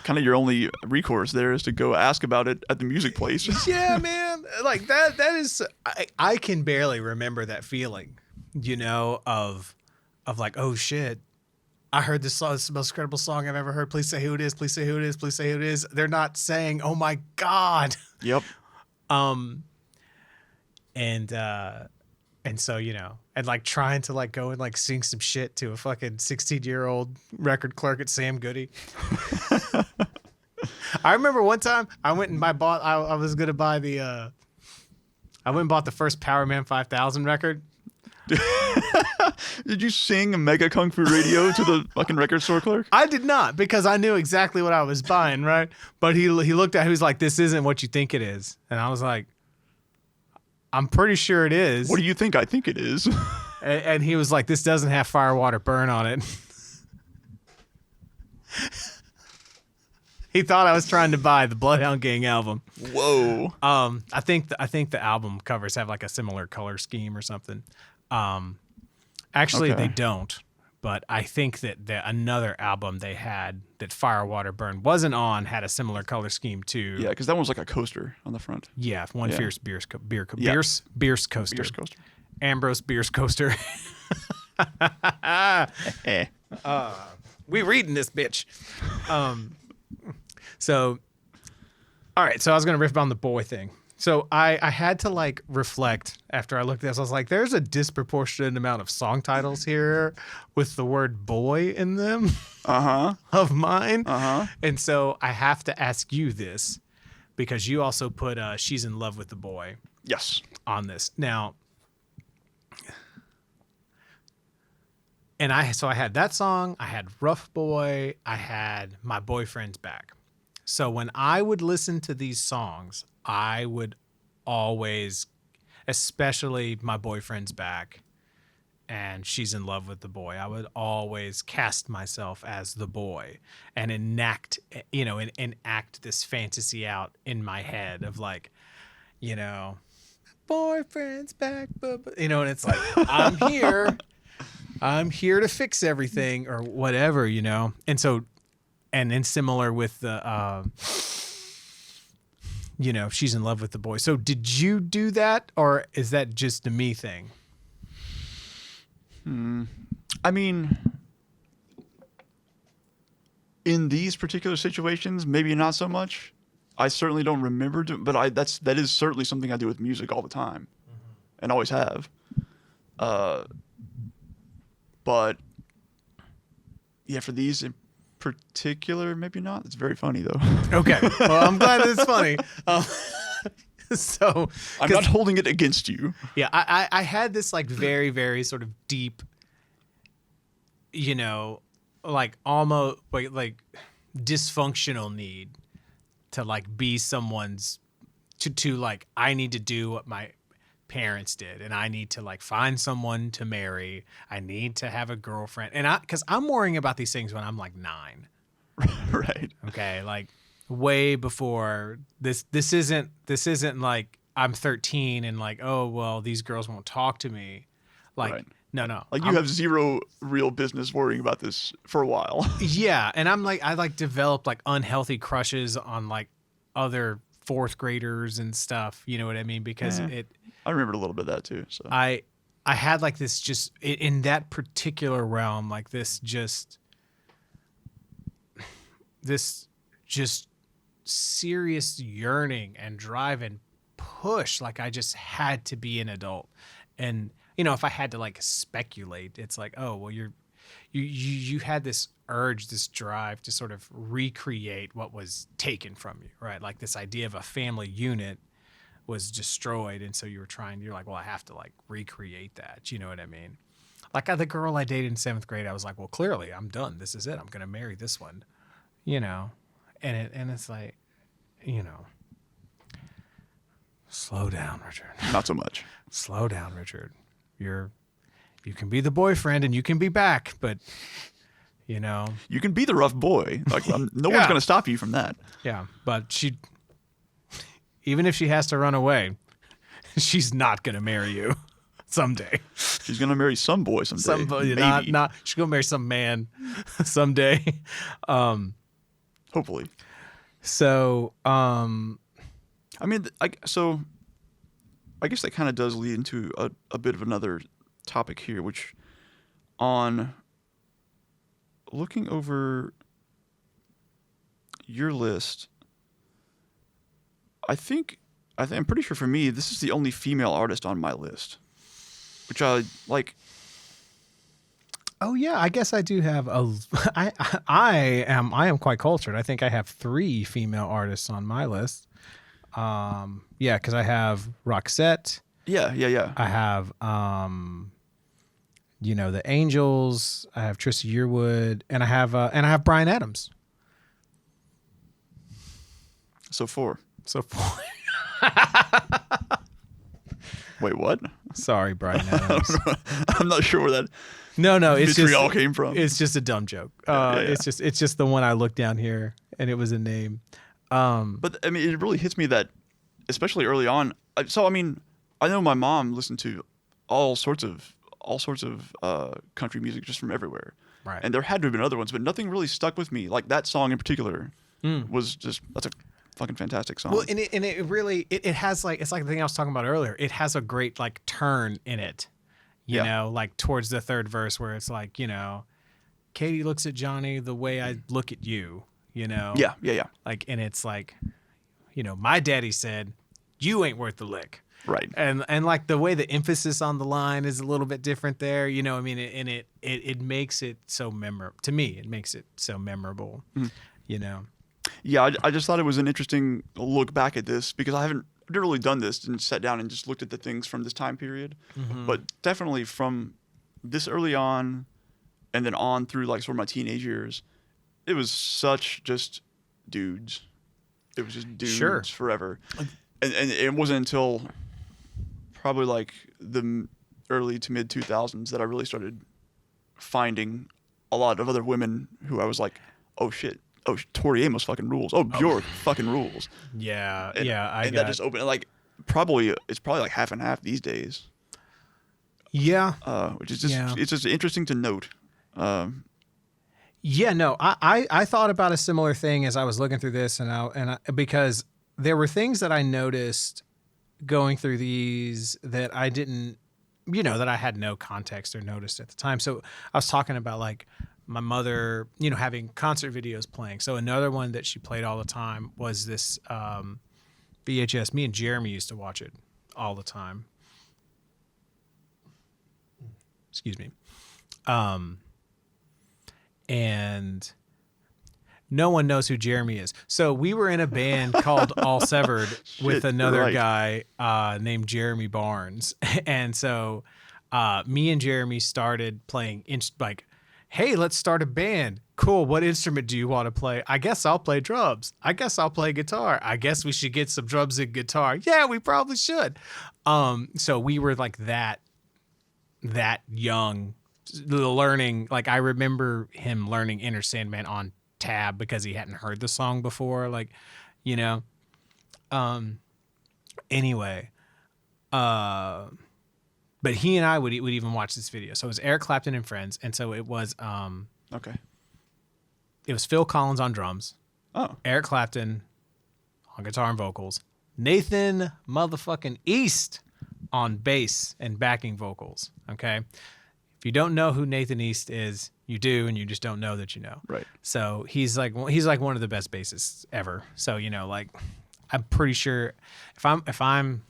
kind of your only recourse there is to go ask about it at the music place. yeah, man, like that is I can barely remember that feeling, of like, oh shit, I heard this song. It's the most incredible song I've ever heard. Please say who it is. Please say who it is. Please say who it is. They're not saying, oh my God. Yep. And so, and like trying to like go and like sing some shit to a fucking 16-year-old record clerk at Sam Goody. I remember one time I went and I was going to buy I went and bought the first Power Man 5000 record. Did you sing Mega Kung Fu Radio to the fucking record store clerk? I did not, because I knew exactly what I was buying, right? But he looked at it, he was like, this isn't what you think it is. And I was like, I'm pretty sure it is. What do you think I think it is? And he was like, this doesn't have Fire, Water, Burn on it. He thought I was trying to buy the Bloodhound Gang album. Whoa. I think the album covers have like a similar color scheme or something. Actually, Okay. they don't. But I think that another album they had that Fire, Water, Burn wasn't on had a similar color scheme too. Yeah, because that one's like a coaster on the front. Yeah, one Yeah. fierce beers coaster. Beer's coaster. Ambrose Beers coaster. Eh. We reading this bitch. So, all right. So I was gonna riff on the boy thing. So I had to like reflect after I looked at this. I was like, there's a disproportionate amount of song titles here with the word boy in them of mine. And so I have to ask you this, because you also put She's in Love with the Boy Yes. on this. Now, and I had that song, I had Rough Boy, I had My Boyfriend's Back. So when I would listen to these songs, I would always, especially My Boyfriend's Back and She's in Love with the Boy, I would always cast myself as the boy and enact this fantasy out in my head of like, boyfriend's back, and it's like, I'm here to fix everything or whatever, And so, and then similar with the, She's in Love with the Boy. So did you do that, or is that just a me thing? I mean, in these particular situations, maybe not so much. I certainly don't remember, but that is certainly something I do with music all the time, and always have. But yeah, for these in particular, maybe not. It's very funny though. Okay, well, I'm glad it's funny. So I'm not holding it against you. yeah, I had this like very, very sort of deep, like almost like dysfunctional need to like be someone's to like, I need to do what my parents did, and I need to like find someone to marry. I need to have a girlfriend, and because I'm worrying about these things when I'm like 9. Right. Okay, like way before this. This isn't like I'm 13 and like, oh well, these girls won't talk to me. Like, Right. no. Like, you have zero real business worrying about this for a while. Yeah, and I like developed like unhealthy crushes on like other 4th graders and stuff. You know what I mean? Because I remembered a little bit of that too. So I had like this just in that particular realm, like this just serious yearning and drive and push. Like I just had to be an adult. And, you know, if I had to like speculate, it's like, oh, well, you had this urge, this drive to sort of recreate what was taken from you, right? Like this idea of a family unit was destroyed. And so you're like, well, I have to like recreate that. You know what I mean? Like the girl I dated in 7th grade, I was like, well, clearly I'm done. This is it. I'm going to marry this one, you know? And it's like, you know, slow down, Richard. Not so much. Slow down, Richard. You can be the boyfriend and you can be back, but you know, you can be the rough boy. Like no one's going to stop you from that. Yeah, but even if she has to run away, she's not going to marry you someday. She's going to marry some boy someday. Somebody, maybe. not. She's going to marry some man someday. Hopefully. So, I mean, I guess that kind of does lead into a bit of another topic here, which on looking over your list, I'm pretty sure for me, this is the only female artist on my list, which I like. Oh yeah, I guess I do have I am quite cultured. I think I have 3 female artists on my list. Yeah, because I have Roxette. Yeah. I have you know, the Angels. I have Trisha Yearwood, and I have Bryan Adams. So 4. So 4. Wait, what? Sorry, Bryan Adams. I'm not sure where that. No, it's just all came from. It's just a dumb joke. Yeah. It's just the one I looked down here, and it was a name. But I mean, it really hits me that, especially early on. So I mean, I know my mom listened to all sorts of country music just from everywhere, right? And there had to have been other ones, but nothing really stuck with me. Like that song in particular was just that's a fucking fantastic song. Well, and it really has like, it's like the thing I was talking about earlier. It has a great like turn in it, you know, like towards the 3rd verse where it's like, you know, Katie looks at Johnny the way I look at you, you know? Yeah. Like, and it's like, you know, my daddy said, you ain't worth the lick. Right. And like the way the emphasis on the line is a little bit different there, you know, I mean, and it makes it so memorable. To me, it makes it so memorable, you know? Yeah, I just thought it was an interesting look back at this because I've never really done this and sat down and just looked at the things from this time period. Mm-hmm. But definitely from this early on and then on through like sort of my teenage years, it was such just dudes. It was just dudes forever. And it wasn't until probably like the early to mid 2000s that I really started finding a lot of other women who I was like, oh shit. Oh, Tori Amos fucking rules. Oh, Bjork fucking rules. Yeah, that just opened like it's probably like half and half these days. Yeah. Which is just it's just interesting to note. Yeah, no, I thought about a similar thing as I was looking through this, and because there were things that I noticed going through these that I didn't, you know, that I had no context or noticed at the time. So I was talking about like my mother, you know, having concert videos playing. So another one that she played all the time was this VHS. Me and Jeremy used to watch it all the time. Excuse me. And no one knows who Jeremy is. So we were in a band called All Severed with another guy named Jeremy Barnes. And so me and Jeremy started playing like, hey, let's start a band. Cool. What instrument do you want to play? I guess I'll play drums. I guess I'll play guitar. I guess we should get some drums and guitar. Yeah, we probably should. So we were like that young, learning. Like I remember him learning Enter Sandman on tab because he hadn't heard the song before. Like, you know. Anyway. But he and I would even watch this video. So it was Eric Clapton and Friends, and so it was okay. It was Phil Collins on drums. Oh. Eric Clapton on guitar and vocals. Nathan motherfucking East on bass and backing vocals. Okay. If you don't know who Nathan East is, you do, and you just don't know that you know. Right. So he's like one of the best bassists ever. So, you know, like I'm pretty sure if I'm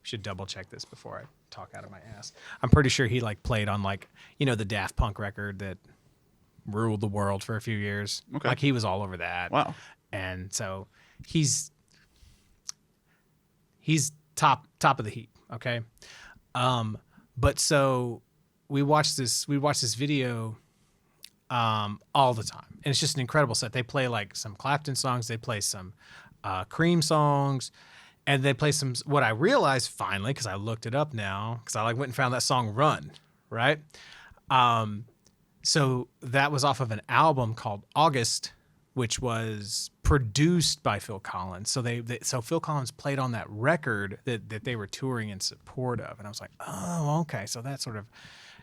should double check this before I talk out of my ass. I'm pretty sure he like played on like, you know, the Daft Punk record that ruled the world for a few years. Okay. Like he was all over that. Wow. And so he's top of the heap, okay? But so we watched this video all the time. And it's just an incredible set. They play like some Clapton songs, they play some Cream songs, and they play some, what I realized finally, because I looked it up now, because I like went and found that song Run, right? So that was off of an album called August, which was produced by Phil Collins. So so Phil Collins played on that record that they were touring in support of. And I was like, oh, okay. So that sort of,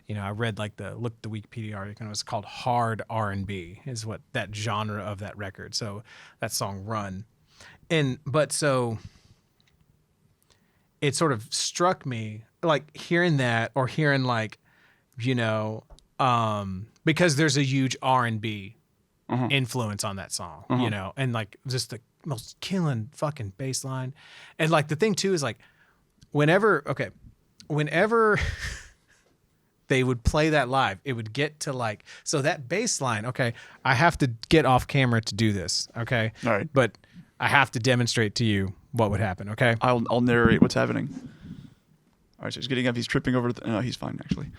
you know, I read like the Wikipedia article, and it was called hard R&B is what that genre of that record. So that song Run. But so it sort of struck me like hearing that, or hearing like, you know, because there's a huge R&B influence on that song, you know, and like just the most killing fucking bass line. And like the thing too is like whenever they would play that live, it would get to like, so that bass line, okay, I have to get off camera to do this, okay? All right. But I have to demonstrate to you what would happen, okay? I'll narrate what's happening. All right, so he's getting up. He's tripping over. No, he's fine actually.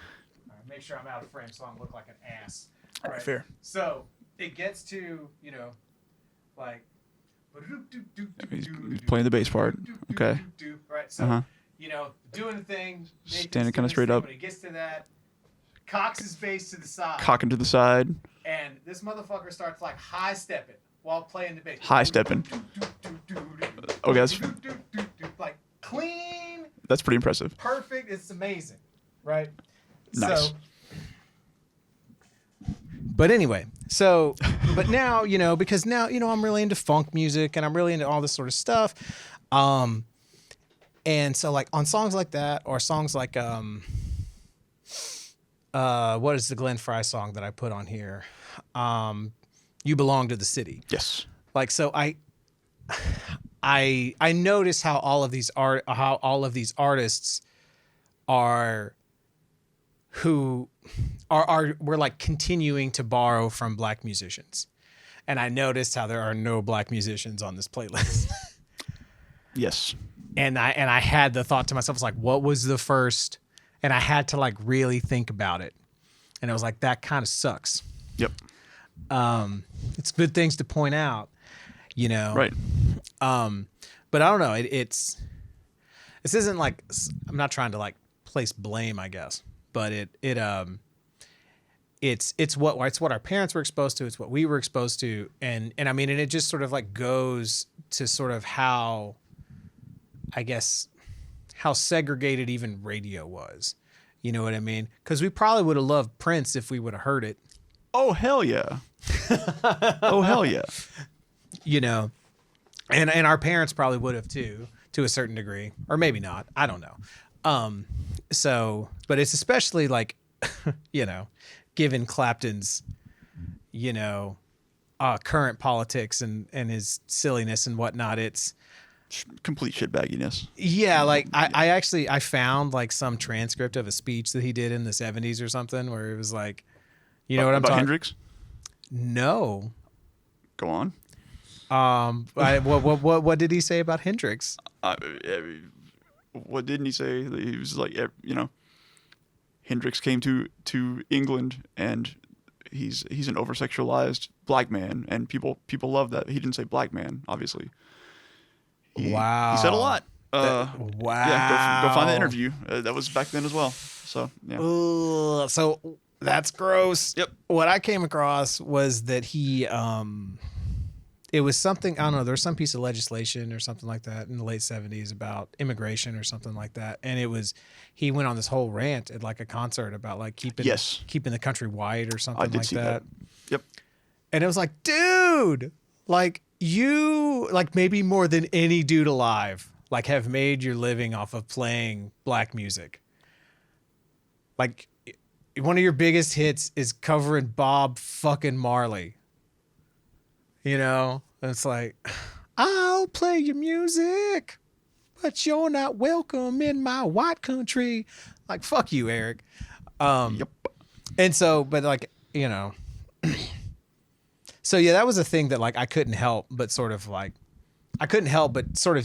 All right, make sure I'm out of frame so I don't look like an ass. All right, fair. So it gets to, you know, like. He's playing the bass part. Okay. Right. So, you know, doing the thing. Standing kind of straight up. When he gets to that, cocks his face to the side. Cocking to the side. And this motherfucker starts like high stepping while playing the bass. High stepping. Okay, that's like clean. That's pretty impressive. Perfect. It's amazing. Right? Nice. So, but anyway, so, but now, you know, because now, you know, I'm really into funk music and I'm really into all this sort of stuff. And so like on songs like that, or songs like, what is the Glenn Frey song that I put on here? You Belong to the City. Yes. Like, so I notice how all of these artists are who we're like continuing to borrow from black musicians. And I noticed how there are no black musicians on this playlist. Yes. And I had the thought to myself, it's like, what was the first? And I had to like really think about it. And I was like, that kind of sucks. Yep. It's good things to point out, you know? Right. But I don't know. This isn't like, I'm not trying to like place blame, I guess, but it's what our parents were exposed to. It's what we were exposed to. And I mean, and it just sort of like goes to sort of how, I guess, how segregated even radio was. You know what I mean? Because we probably would have loved Prince if we would have heard it. Oh, hell yeah. Oh, hell yeah. You know, and our parents probably would have too, to a certain degree, or maybe not. I don't know. So, but it's especially like, you know, given Clapton's, you know, current politics and his silliness and whatnot, it's complete shitbagginess. Yeah, like I found like some transcript of a speech that he did in the 70s or something where it was like, you know what I'm about talking? Hendrix? No. Go on. What did he say about Hendrix? What didn't he say? He was like, you know, Hendrix came to England and he's an oversexualized black man, and people love that. He didn't say black man, obviously. Wow. He said a lot. Wow. Yeah, go find the interview. That was back then as well. So yeah. So that's gross. Yep. What I came across was that he it was something, I don't know, there was some piece of legislation or something like that in the late 70s about immigration or something like that. And he went on this whole rant at like a concert about like keeping the country white or something like that. Yep. And it was like, dude, like you, like maybe more than any dude alive, like have made your living off of playing black music. Like one of your biggest hits is covering Bob fucking Marley. You know, and it's like, I'll play your music, but you're not welcome in my white country. Like, fuck you, Eric. Yep. And so, but like, you know, so yeah, that was a thing that like I couldn't help but sort of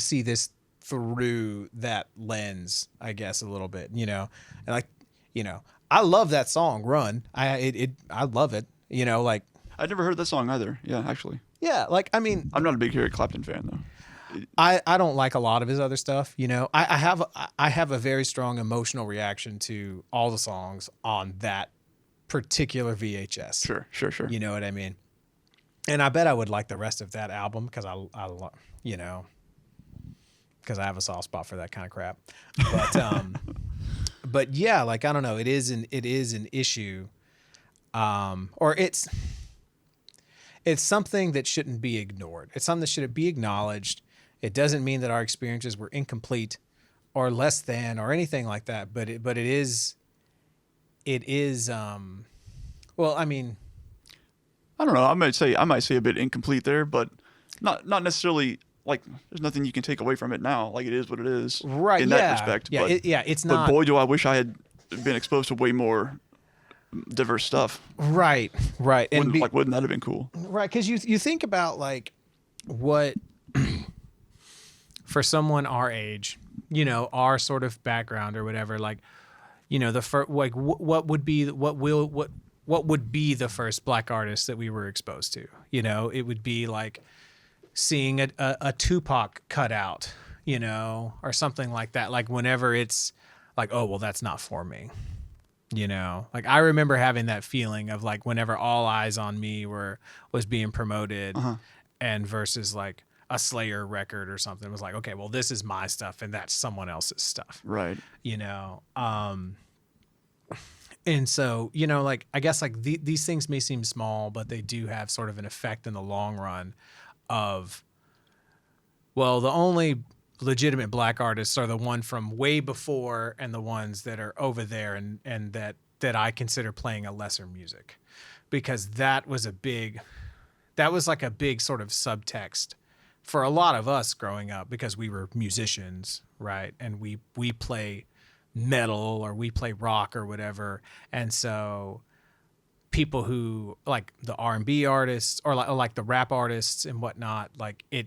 see this through that lens, I guess, a little bit, you know. And like, you know, I love that song Run. I love it, you know, like I'd never heard that song either. Yeah, actually. yeah, like I mean, I'm not a big Eric Clapton fan though. I don't like a lot of his other stuff, you know. I have a very strong emotional reaction to all the songs on that particular VHS. Sure. You know what I mean? And I bet I would like the rest of that album because you know, because I have a soft spot for that kind of crap. But but yeah, like I don't know, it is an issue, or it's something that shouldn't be ignored. It's something that should be acknowledged. It doesn't mean that our experiences were incomplete or less than or anything like that. But it is. Well, I mean, I don't know. I might say a bit incomplete there, but not necessarily like there's nothing you can take away from it now. Like it is what it is, right? In that respect. Yeah, but, it's not. But boy, do I wish I had been exposed to way more diverse stuff. Right. And wouldn't that have been cool? Right, because you think about like what for someone our age, you know, our sort of background or whatever, like, you know, the first like what would be the first black artist that we were exposed to? You know, it would be like seeing a Tupac cutout, you know, or something like that. Like whenever it's like, oh well, that's not for me. You know, like I remember having that feeling of like whenever All Eyes on Me was being promoted, and versus like a Slayer record or something, it was like, okay, well, this is my stuff and that's someone else's stuff, right? You know, and so, you know, like I guess like these things may seem small, but they do have sort of an effect in the long run. Of, well, the only legitimate black artists are the one from way before and the ones that are over there and that I consider playing a lesser music, because that was like a big sort of subtext for a lot of us growing up, because we were musicians, right? And we play metal or we play rock or whatever. And so people who like the R&B artists or like the rap artists and whatnot, like it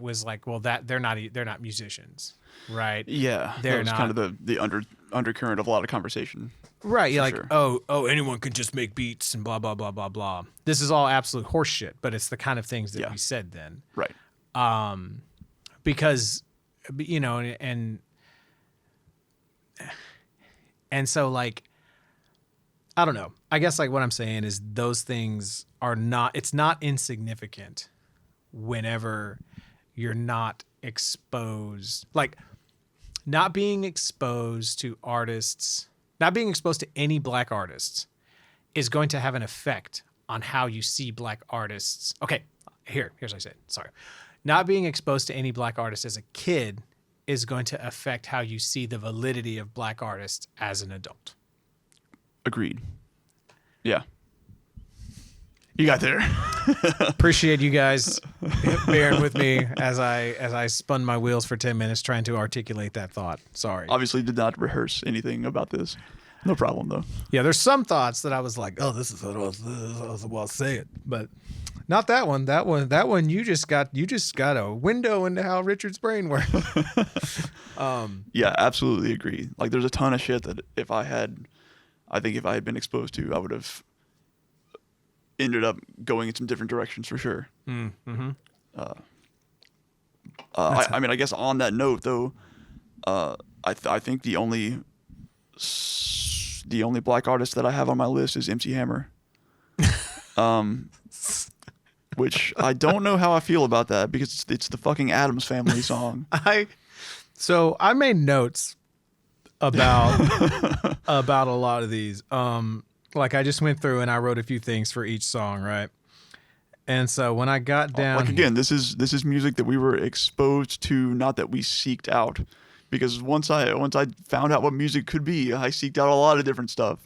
was like, well, that they're not musicians, right? Yeah, they're that was not kind of the undercurrent of a lot of conversation, right? You're like, sure. oh, anyone can just make beats and blah blah blah blah blah. This is all absolute horseshit, but it's the kind of things that we said then, right? Because, you know, and so like, I don't know. I guess like what I'm saying is those things are not. It's not insignificant whenever you're not exposed, like not being exposed to artists, not being exposed to any black artists is going to have an effect on how you see black artists. Okay, here's what I said. Sorry. Not being exposed to any black artists as a kid is going to affect how you see the validity of black artists as an adult. Agreed. Yeah. You got there. Appreciate you guys bearing with me as I spun my wheels for 10 minutes trying to articulate that thought. Sorry. Obviously did not rehearse anything about this. No problem though. Yeah, there's some thoughts that I was like, oh, this is what I was about to say it, but not that one. That one you just got a window into how Richard's brain works. Yeah, absolutely agree. Like there's a ton of shit that I think if I had been exposed to, I would have ended up going in some different directions for sure. Mm-hmm. I mean, I guess on that note though, I think the only black artist that I have on my list is MC Hammer. Which I don't know how I feel about that, because it's the fucking Addams Family song. So I made notes about about a lot of these. Like I just went through and I wrote a few things for each song, right? And so when I got down, like again, this is music that we were exposed to, not that we seeked out. Because once I found out what music could be, I seeked out a lot of different stuff.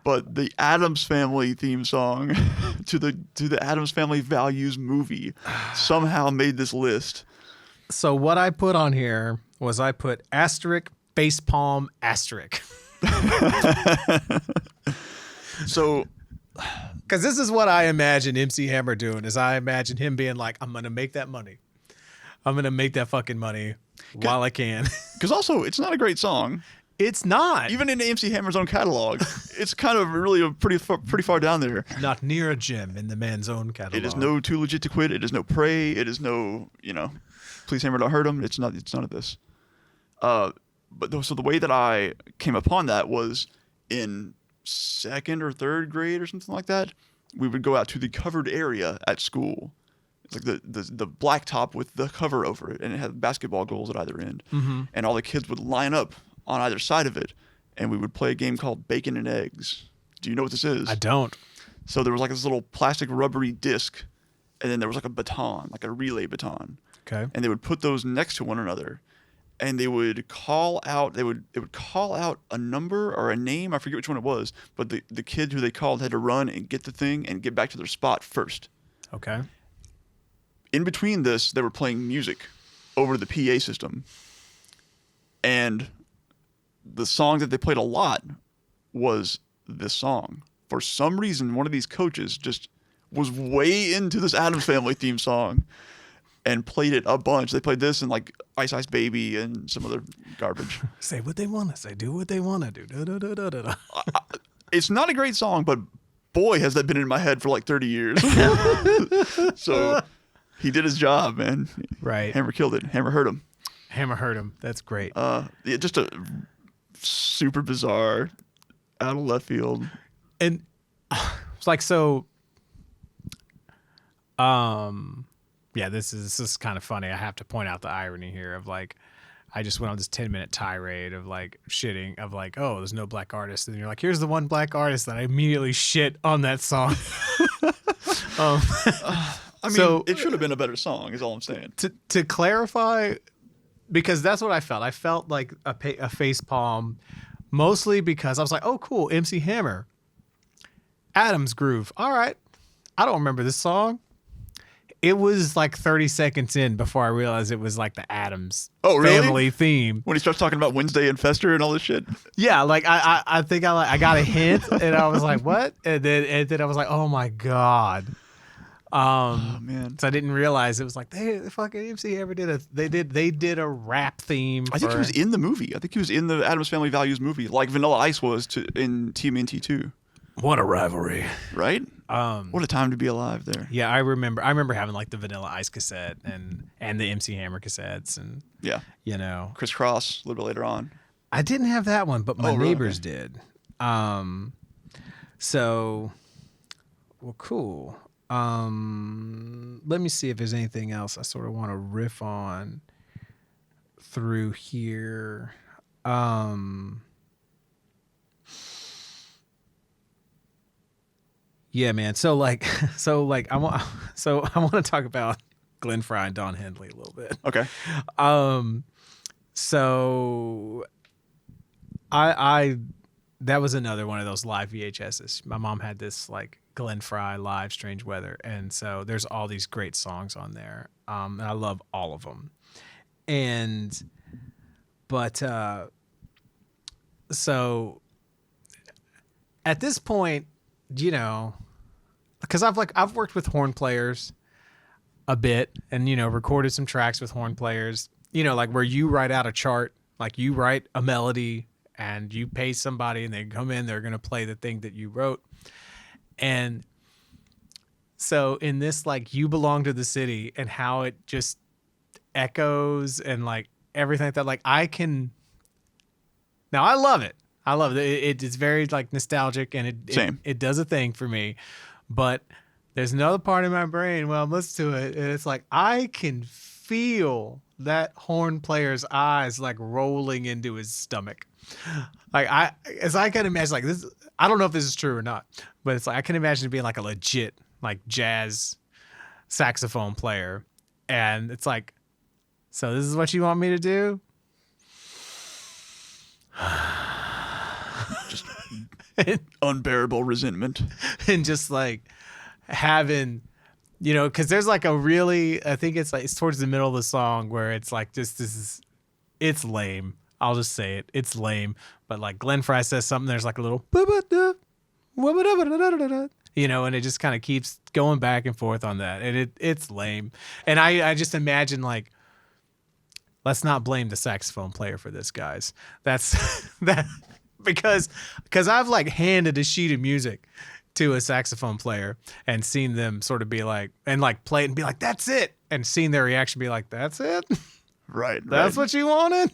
but the Addams Family theme song to the Addams Family Values movie somehow made this list. So what I put on here was I put asterisk, facepalm, asterisk. So, because this is what I imagine MC Hammer doing, is I imagine him being like, I'm going to make that money. I'm going to make that fucking money while I can. Because also, it's not a great song. It's not. Even in MC Hammer's own catalog, it's kind of really pretty far down there. Not near a gem in the man's own catalog. It is no Too Legit to Quit. It is no Pray. It is no, Please Hammer Don't Hurt Him. It's none of this. So the way that I came upon that was in 2nd or 3rd grade or something like that. We would go out to the covered area at school. It's like the blacktop with the cover over it, and it had basketball goals at either end. Mm-hmm. And all the kids would line up on either side of it, and we would play a game called Bacon and Eggs. Do you know what this is? I don't. So there was like this little plastic rubbery disc, and then there was like a baton, like a relay baton. Okay. And they would put those next to one another, and they would call out. They would call out a number or a name. I forget which one it was, but the kid who they called had to run and get the thing and get back to their spot first. Okay. In between this, they were playing music over the PA system, and the song that they played a lot was this song. For some reason, one of these coaches just was way into this Addams Family theme song and played it a bunch. They played this and like Ice Ice Baby and some other garbage. Say what they want to say. Do what they want to do. Da, da, da, da, da. It's not a great song, but boy, has that been in my head for like 30 years. So he did his job, man. Right. Hammer killed it. Hammer hurt him. Hammer hurt him. That's great. Just a super bizarre, out of left field. And it's like, so, yeah, this is kind of funny. I have to point out the irony here of like, I just went on this 10-minute tirade of like shitting of like, oh, there's no black artist. And you're like, here's the one black artist that I immediately shit on that song. I mean, so, it should have been a better song is all I'm saying. To clarify, because that's what I felt. I felt like a face palm, mostly because I was like, oh, cool, MC Hammer. Adam's Groove. All right. I don't remember this song. It was like 30 seconds in before I realized it was like the Addams family theme. When he starts talking about Wednesday and Fester and all this shit. Yeah, like I think I got a hint and I was like, what? And then I was like, oh my God. Oh man. So I didn't realize it was like they fucking MC Hammer they did a rap theme. I think he was in the movie. I think he was in the Addams Family Values movie, like Vanilla Ice was in TMNT 2. What a rivalry. Right? What a time to be alive there. Yeah, I remember having like the Vanilla Ice cassette and the MC Hammer cassettes and Criss Cross a little bit later on. I didn't have that one, but my neighbors okay. did. So well, cool. Let me see if there's anything else I sort of want to riff on through here. Yeah, man. So I want to talk about Glenn Frey and Don Henley a little bit. Okay. So I that was another one of those live VHSs. My mom had this like Glenn Frey live Strange Weather, and so there's all these great songs on there. And I love all of them. But so at this point, because I've worked with horn players a bit and recorded some tracks with horn players, like where you write out a chart, like you write a melody and you pay somebody and they come in, they're going to play the thing that you wrote. And so in this, like, You Belong to the City and how it just echoes and like everything like that, like I love it. I love it. It's very like nostalgic and it does a thing for me. But there's another part of my brain when I'm listening to it, and it's like I can feel that horn player's eyes like rolling into his stomach. Like I can imagine like this. I don't know if this is true or not, but it's like I can imagine it being like a legit like jazz saxophone player, and it's like, so this is what you want me to do? Unbearable resentment. And just like having, you know, because there's like a really, I think it's like it's towards the middle of the song where it's like just it's lame. I'll just say it. It's lame. But like Glenn Frey says something, there's like a little, you know, and it just kind of keeps going back and forth on that. And it's lame. And I just imagine like, let's not blame the saxophone player for this, guys. That's that because I've like handed a sheet of music to a saxophone player and seen them sort of be like, and like play it and be like, that's it. And seen their reaction be like, that's it? Right. That's what you wanted?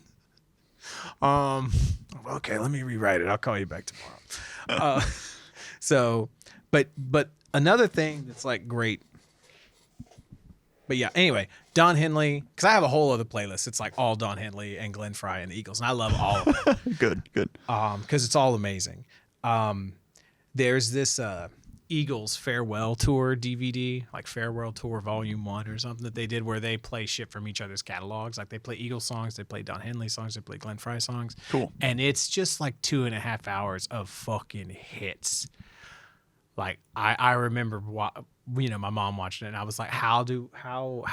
Okay, let me rewrite it. I'll call you back tomorrow. But another thing that's like great. But yeah, anyway, Don Henley, because I have a whole other playlist. It's like all Don Henley and Glenn Frey and the Eagles, and I love all of it. Good. Because it's all amazing. There's this Eagles farewell tour DVD, like Farewell Tour Volume 1 or something that they did where they play shit from each other's catalogs. Like they play Eagles songs, they play Don Henley songs, they play Glenn Frey songs. Cool. And it's just like 2.5 hours of fucking hits. Like I remember, you know, my mom watching it, and I was like, how do I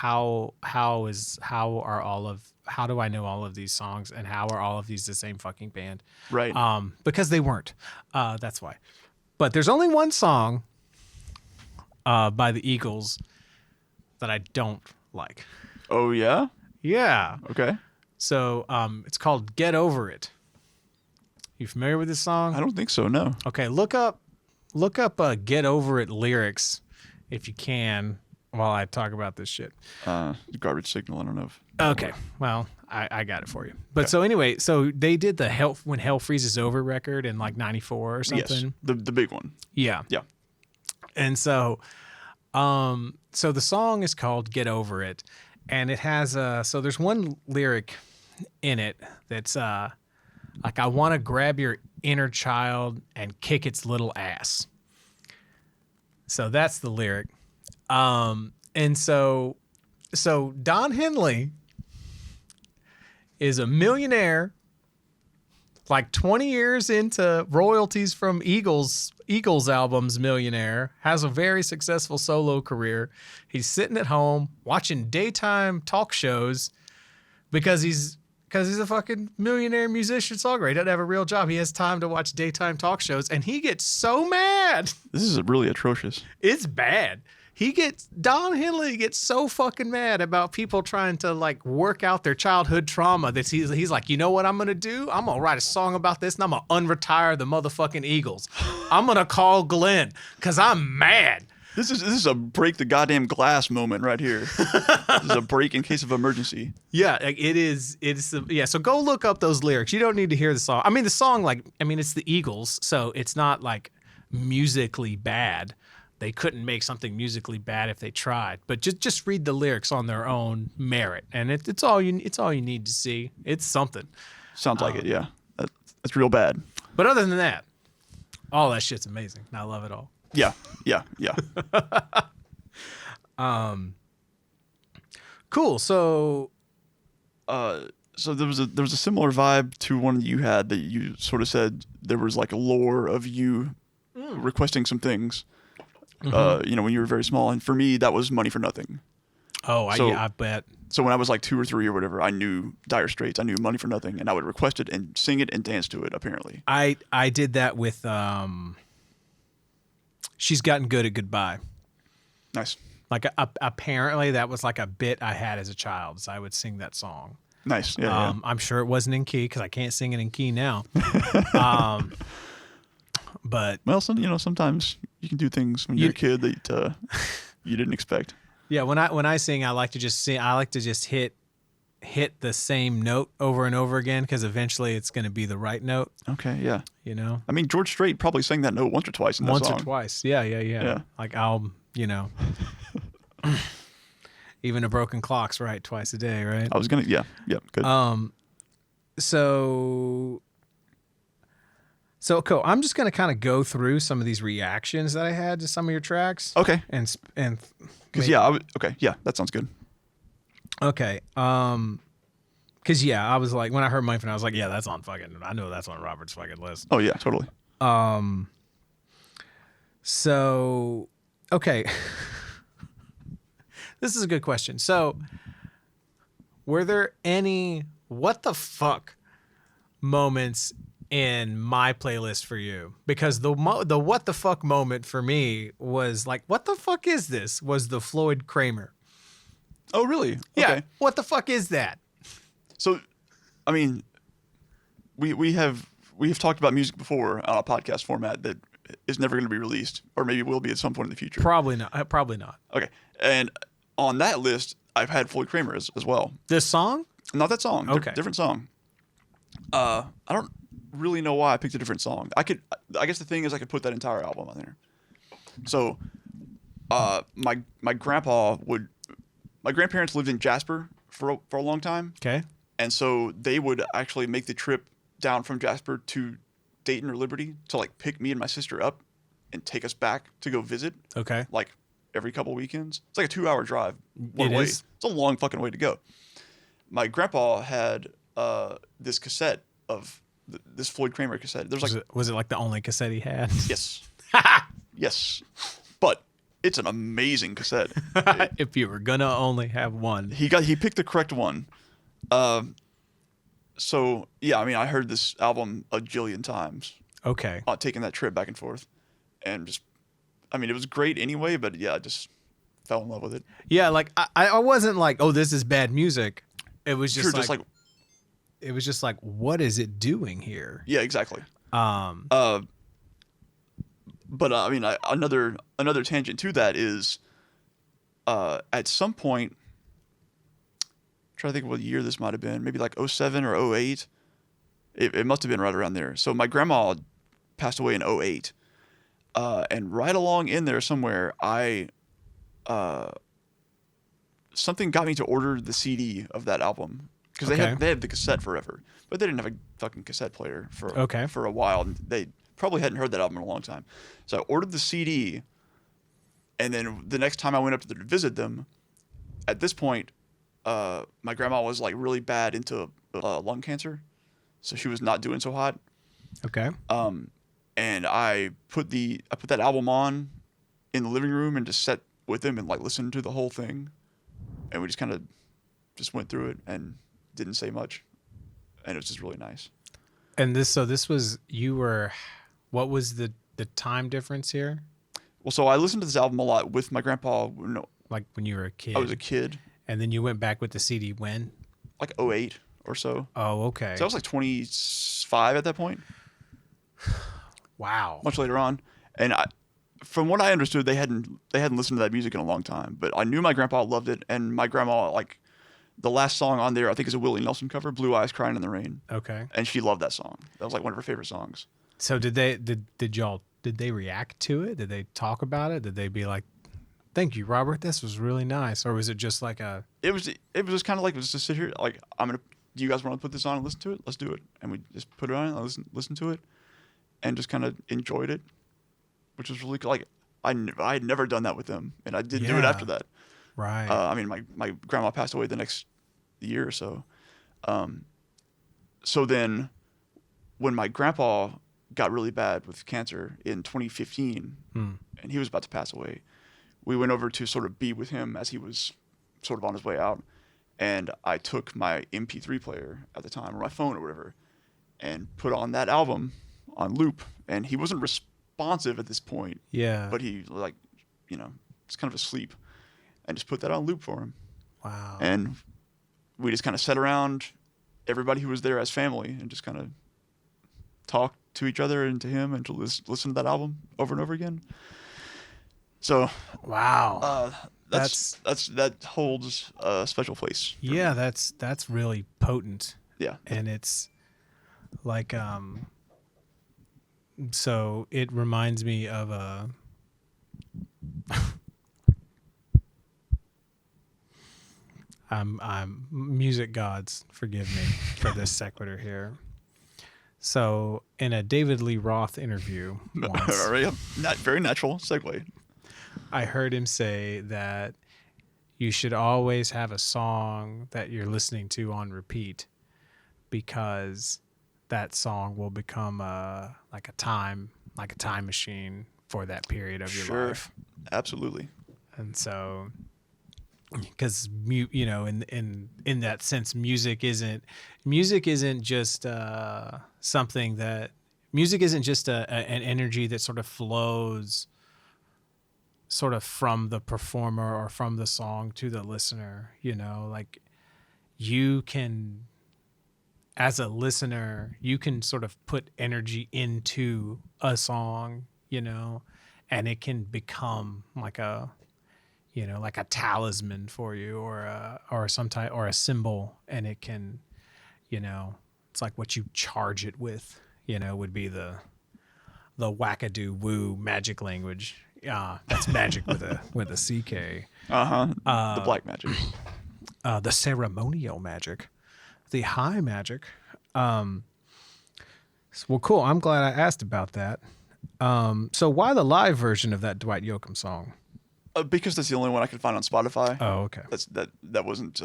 know all of these songs, and how are all of these the same fucking band? Right. Because they weren't. That's why. But there's only one song by the Eagles that I don't like. Oh yeah. Yeah. Okay. So it's called "Get Over It." You familiar with this song? I don't think so. No. Okay, look up "Get Over It" lyrics if you can while I talk about this shit. Garbage Signal. I don't know if. Okay, well, I got it for you. But so anyway, so they did the When Hell Freezes Over record in like '94 or something. Yes, the big one. Yeah. Yeah. And so so the song is called "Get Over It," and it has so there's one lyric in it that's like, I want to grab your inner child and kick its little ass. So that's the lyric. And so Don Henley is a millionaire, like 20 years into royalties from Eagles albums, millionaire, has a very successful solo career. He's sitting at home watching daytime talk shows because he's a fucking millionaire musician songwriter. He doesn't have a real job. He has time to watch daytime talk shows, and he gets so mad. This is really atrocious. It's bad. Don Henley gets so fucking mad about people trying to like work out their childhood trauma that he's like, you know what I'm gonna do? I'm gonna write a song about this, and I'm gonna unretire the motherfucking Eagles. I'm gonna call Glenn because I'm mad. This is a break the goddamn glass moment right here. This is a break in case of emergency. Yeah, it is. Yeah. So go look up those lyrics. You don't need to hear the song. I mean, the song, it's the Eagles, so it's not like musically bad. They couldn't make something musically bad if they tried. But just read the lyrics on their own merit, and it's all you need to see. It's something. Sounds like it. Yeah, that's real bad. But other than that, all that shit's amazing. I love it all. Yeah. Cool. So there was a similar vibe to one that you had that you sort of said there was like a lore of you requesting some things. Mm-hmm. When you were very small, and for me that was Money for Nothing. Oh, I bet. So when I was like 2 or 3 or whatever, I knew Dire Straits. I knew Money for Nothing, and I would request it and sing it and dance to it. Apparently, I did that with She's Gotten Good at Goodbye. Nice. Like apparently that was like a bit I had as a child, so I would sing that song. Nice. Yeah. I'm sure it wasn't in key because I can't sing it in key now. But sometimes you can do things when you're a kid that you didn't expect. Yeah, when I sing, I like to just sing. I like to just hit the same note over and over again because eventually it's going to be the right note. Okay, yeah. I mean, George Strait probably sang that note once or twice in that song. Once or twice, yeah. Like even a broken clock's right twice a day, right? I was gonna, yeah, good. So cool. I'm just gonna kind of go through some of these reactions that I had to some of your tracks. Okay. And because okay, yeah, that sounds good. Okay. Because I was like, when I heard Money for Nothing, I was like, yeah, that's on fucking. I know that's on Robert's fucking list. Oh yeah, totally. So, okay. This is a good question. So, were there any what the fuck moments in my playlist for you? Because the what the fuck moment for me was like, what the fuck is this? Was the Floyd Kramer. Oh, really? Yeah. Okay. What the fuck is that? So, I mean, we have talked about music before on a podcast format that is never going to be released, or maybe will be at some point in the future. Probably not. Probably not. Okay. And on that list, I've had Floyd Kramer as well. This song? Not that song. Okay. Different song. I don't really know why I picked a different song. I guess the thing is I could put that entire album on there. So, my grandparents lived in Jasper for a long time. Okay. And so they would actually make the trip down from Jasper to Dayton or Liberty to like pick me and my sister up and take us back to go visit. Okay. Like every couple weekends. It's like a 2-hour drive one way. Is. It's a long fucking way to go. My grandpa had this cassette of this Floyd Kramer cassette. There's like was it like the only cassette he had? yes. Yes. But it's an amazing cassette. If you were gonna only have one. He picked the correct one. So yeah, I mean, I heard this album a jillion times. Okay. Taking that trip back and forth, and just, I mean, it was great anyway. But yeah, I just fell in love with it. Yeah, like I wasn't like, oh, this is bad music. It was just, Sure, it was just like, what is it doing here? Yeah, exactly. Um. But I mean, another tangent to that is, at some point, I'm trying to think of what year this might have been, maybe like 07 or 08. It must have been right around there. So my grandma passed away in 08. And right along in there somewhere, something got me to order the CD of that album. Because they had the cassette forever, but they didn't have a fucking cassette player for a while. And they probably hadn't heard that album in a long time. So I ordered the CD, and then the next time I went up there to visit them, at this point, my grandma was like really bad into lung cancer, so she was not doing so hot. Okay. And I put that album on in the living room and just sat with them and like listened to the whole thing, and we just kind of just went through it and didn't say much, and it was just really nice. And this was, what was the time difference here? Well, so I listened to this album a lot with my grandpa. Like when you were a kid. I was a kid. And then you went back with the CD when? Like 08 or so. Oh, okay. So I was like 25 at that point. Wow. Much later on, and from what I understood, they hadn't listened to that music in a long time. But I knew my grandpa loved it, and my grandma, like, the last song on there, I think is a Willie Nelson cover, "Blue Eyes Crying in the Rain." Okay. And she loved that song. That was like one of her favorite songs. So did they react to it? Did they talk about it? Did they be like, "Thank you, Robert. This was really nice," or was it just like a? It was just kind of like, let's just sit here. Like, do you guys want to put this on and listen to it? Let's do it. And we just put it on and listen to it, and just kind of enjoyed it, which was really like I had never done that with them, and I didn't do it after that. Right. I mean, my grandma passed away the next year or so. So then, when my grandpa got really bad with cancer in 2015, and he was about to pass away, we went over to sort of be with him as he was sort of on his way out. And I took my MP3 player at the time, or my phone or whatever, and put on that album on loop. And he wasn't responsive at this point. Yeah. But he, like, was kind of asleep. And just put that on loop for him. Wow. And we just kind of sat around, everybody who was there as family, and just kind of talked to each other and to him, and to listen to that album over and over again. So, wow, that holds a special place. Yeah, that's really potent. Yeah, and it's like so it reminds me of a. I'm music gods, forgive me for this sequitur here. So in a David Lee Roth interview once, not very natural segue, I heard him say that you should always have a song that you're listening to on repeat, because that song will become like a time machine for that period of your life. Absolutely. And so, because in that sense, music isn't just something that music isn't just an energy that sort of flows sort of from the performer or from the song to the listener. Like you can, as a listener, you can sort of put energy into a song, and it can become like a talisman for you, or a symbol, and it can, it's like what you charge it with, would be the wackadoo woo magic language. That's magic with a CK. The black magic. The ceremonial magic, the high magic. Well, cool. I'm glad I asked about that. So why the live version of that Dwight Yoakam song? Because that's the only one I could find on Spotify. Oh, okay. That wasn't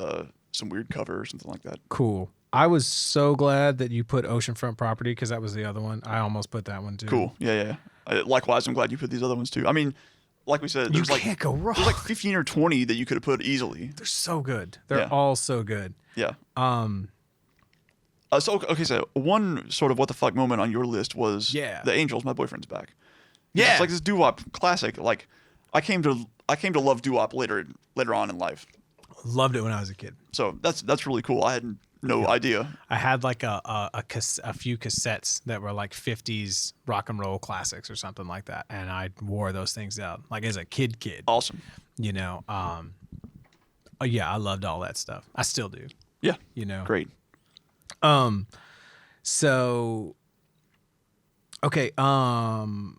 some weird cover or something like that. Cool. I was so glad that you put Oceanfront Property, because that was the other one. I almost put that one too. Cool. Yeah. Likewise, I'm glad you put these other ones too. I mean, like we said, you can't go wrong. There's like 15 or 20 that you could have put easily. They're so good. They're all so good. Yeah. So one sort of what the fuck moment on your list was The Angels, My Boyfriend's Back. Yeah. It's like this doo-wop classic. Like I came to love doo-wop later on in life. Loved it when I was a kid. So that's really cool. I had no idea. I had like a few cassettes that were like 50s rock and roll classics or something like that, and I wore those things out like as a kid. Awesome. Yeah, I loved all that stuff. I still do. Yeah. Great. So okay, now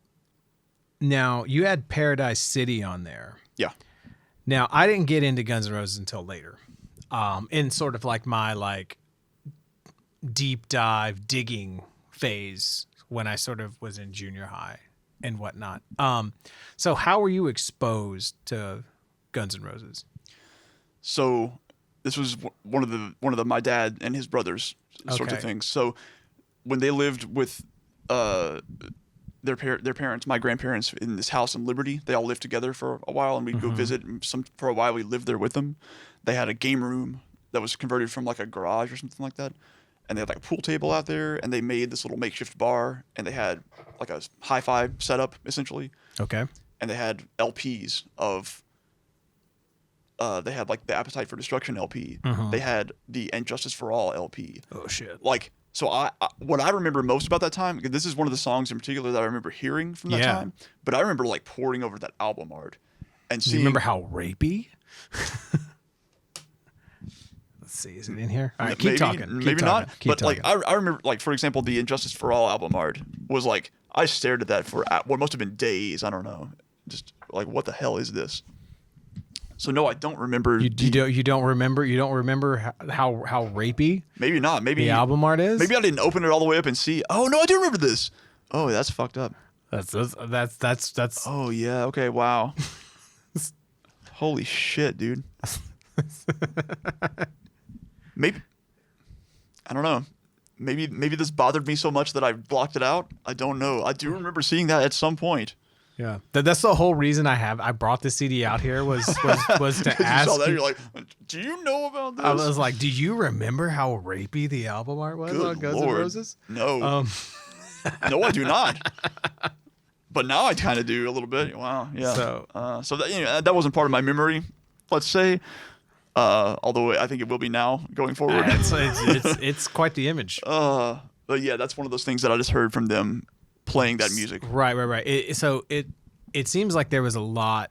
you had Paradise City on there. Yeah. Now I didn't get into Guns N' Roses until later. In sort of like my deep dive digging phase when I sort of was in junior high and whatnot. So how were you exposed to Guns N' Roses? So this was one of the my dad and his brothers sorts of things. So when they lived with their parents, my grandparents, in this house in Liberty, they all lived together for a while, and we'd go visit. And for a while, we lived there with them. They had a game room that was converted from like a garage or something like that, and they had like a pool table out there, and they made this little makeshift bar, and they had like a hi-fi setup essentially. Okay. And they had LPs of. They had like the Appetite for Destruction LP. They had the And Justice for All LP. Oh shit. Like. So what I remember most about that time, because this is one of the songs in particular that I remember hearing from that time, but I remember like poring over that album art and seeing. You remember how rapey? Let's see, is it in here? All right, keep talking. Maybe not. But like I remember, like for example, the Injustice for All album art was like I stared at that for what must have been days. I don't know, just like what the hell is this? So no, I don't remember. You don't remember how rapey? Maybe not. Maybe the album art is. Maybe I didn't open it all the way up and see. Oh no, I do remember this. Oh, that's fucked up. That's. Oh yeah. Okay. Wow. Holy shit, dude. Maybe. I don't know. Maybe this bothered me so much that I blocked it out. I don't know. I do remember seeing that at some point. Yeah, that's the whole reason I brought the CD out here was to ask. You saw that, you're like, do you know about this? I was like, do you remember how rapey the album art was on Guns N' Roses? No, no, I do not. But now I kind of do a little bit. Wow, yeah. So that that wasn't part of my memory, let's say. Although I think it will be now going forward. It's quite the image. But yeah, that's one of those things that I just heard from them playing that music. Right. It seems like there was a lot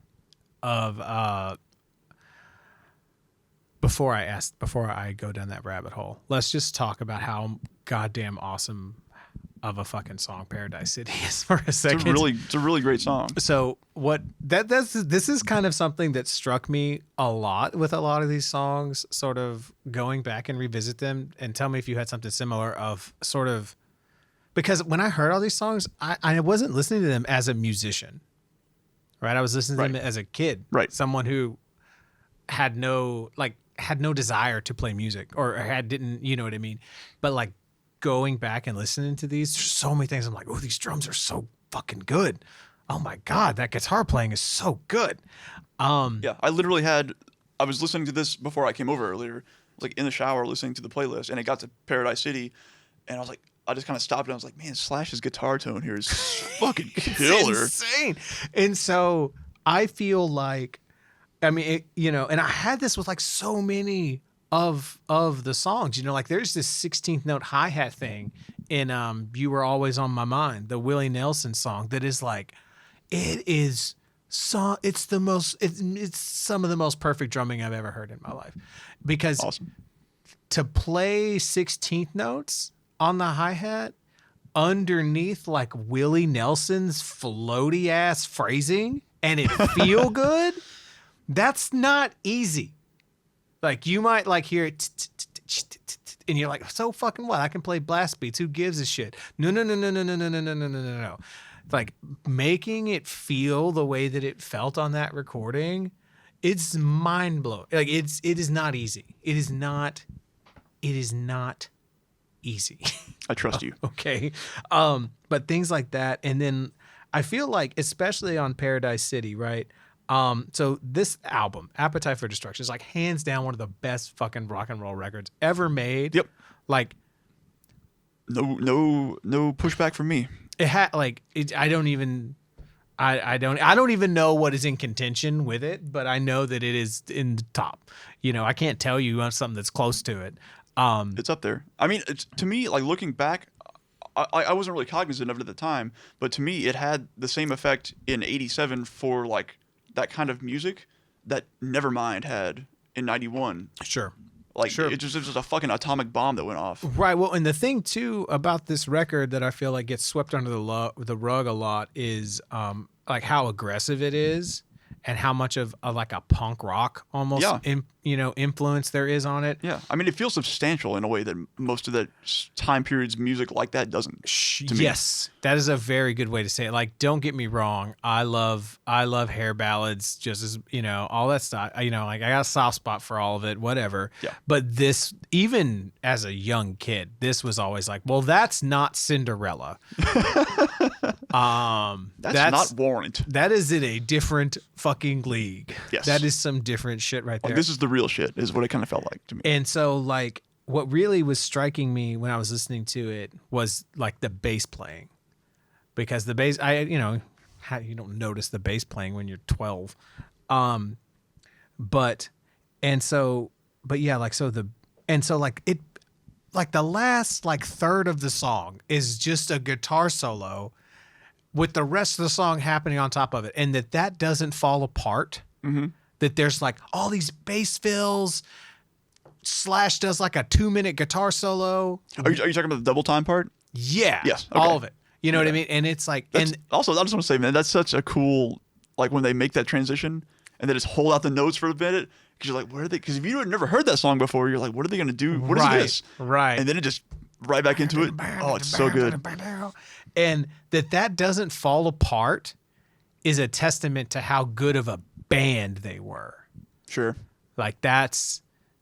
of before I go down that rabbit hole, let's just talk about how goddamn awesome of a fucking song Paradise City is for a second. It's a really great song. So this is kind of something that struck me a lot with a lot of these songs, sort of going back and revisit them, and tell me if you had something similar of sort of. Because when I heard all these songs, I wasn't listening to them as a musician, right? I was listening to them as a kid, right? Someone who had no desire to play music or didn't, you know what I mean? But like going back and listening to these, there's so many things I'm like, oh, these drums are so fucking good. Oh my God, that guitar playing is so good. Yeah, I was listening to this before I came over earlier. I was like in the shower listening to the playlist, and it got to Paradise City, and I was like, I just kind of stopped and I was like, man, Slash's guitar tone here is fucking killer. It's insane. And so I feel like, I mean, and I had this with like so many of the songs, like there's this 16th note hi-hat thing in You Were Always on My Mind, the Willie Nelson song that is like, it's some of the most perfect drumming I've ever heard in my life, because Awesome. to play 16th notes on the hi-hat underneath like Willie Nelson's floaty ass phrasing and it feel good, that's not easy. Like you might like hear it and you're like, so fucking what? I can play blast beats. Who gives a shit? No. Like making it feel the way that it felt on that recording, it's mind blowing. Like it is not easy. It is not easy. I trust you. Okay. But things like that. And then I feel like, especially on Paradise City, right? So this album, Appetite for Destruction, is like hands down one of the best fucking rock and roll records ever made. Yep. Like no pushback from me. it had like I don't even know what is in contention with it, but I know that it is in the top. I can't tell you on something that's close to it. It's up there. I mean, to me, like looking back, I wasn't really cognizant of it at the time, but to me, it had the same effect in '87 for like that kind of music that Nevermind had in '91. Sure. Like sure. it was just a fucking atomic bomb that went off. Right. Well, and the thing too about this record that I feel like gets swept under the rug a lot is like how aggressive it is and how much of like a punk rock almost influence there is on it. Yeah. I mean, it feels substantial in a way that most of that time period's music like that doesn't. To me. Yes. That is a very good way to say it. Like, don't get me wrong. I love hair ballads just as, all that stuff. Like I got a soft spot for all of it, whatever. Yeah. But this, even as a young kid, this was always like, well, that's not Cinderella. That's not Warrant. That is in a different fucking league. Yes. That is some different shit right there. Like, this is the real shit, is what it kind of felt like to me. And so, like, what really was striking me when I was listening to it was like the bass playing, because the bass, you don't notice the bass playing when you're 12. But the last like third of the song is just a guitar solo with the rest of the song happening on top of it, and that doesn't fall apart. Mm-hmm. That there's like all these bass fills. Slash does like a 2-minute guitar solo. Are you talking about the double time part? Yeah. Yes. Okay. All of it. You know what I mean? And it's like, also, I just want to say, man, that's such a cool, like when they make that transition and they just hold out the notes for a minute, because you're like, where are they? Because if you had never heard that song before, you're like, what are they going to do? What is this? Right. And then it just right back into it. Oh, it's so good. And that doesn't fall apart is a testament to how good of a band they were. Sure. Like that's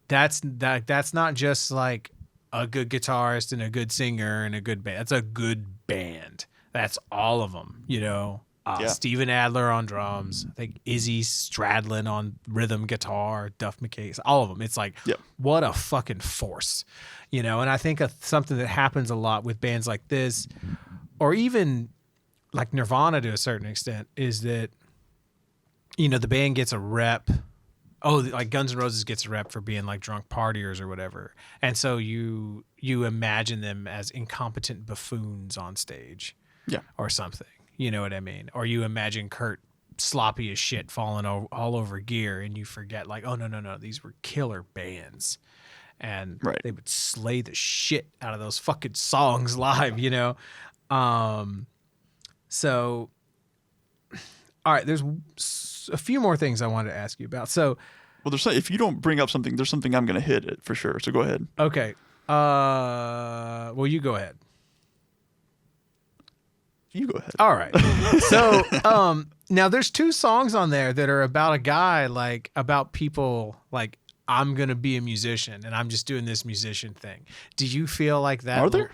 not just like a good guitarist and a good singer and a good band. That's a good band. That's all of them, Steven Adler on drums. I think Izzy Stradlin on rhythm guitar, Duff McKay, all of them. It's like, what a fucking force, And I think something that happens a lot with bands like this, or even like Nirvana to a certain extent, is that, the band gets a rep. Oh, like Guns N' Roses gets a rep for being like drunk partiers or whatever. And so you imagine them as incompetent buffoons on stage. Yeah. Or something. You know what I mean? Or you imagine Kurt sloppy as shit falling all over gear, and you forget like, oh, no. These were killer bands. And they would slay the shit out of those fucking songs live, So, all right, there's a few more things I wanted to ask you about. So, well, if you don't bring up something, there's something I'm going to hit it for sure. So go ahead. Okay. Well, you go ahead. You go ahead. All right. So, now there's 2 songs on there that are about a guy, like about people like I'm going to be a musician and I'm just doing this musician thing. Do you feel like that? Are there?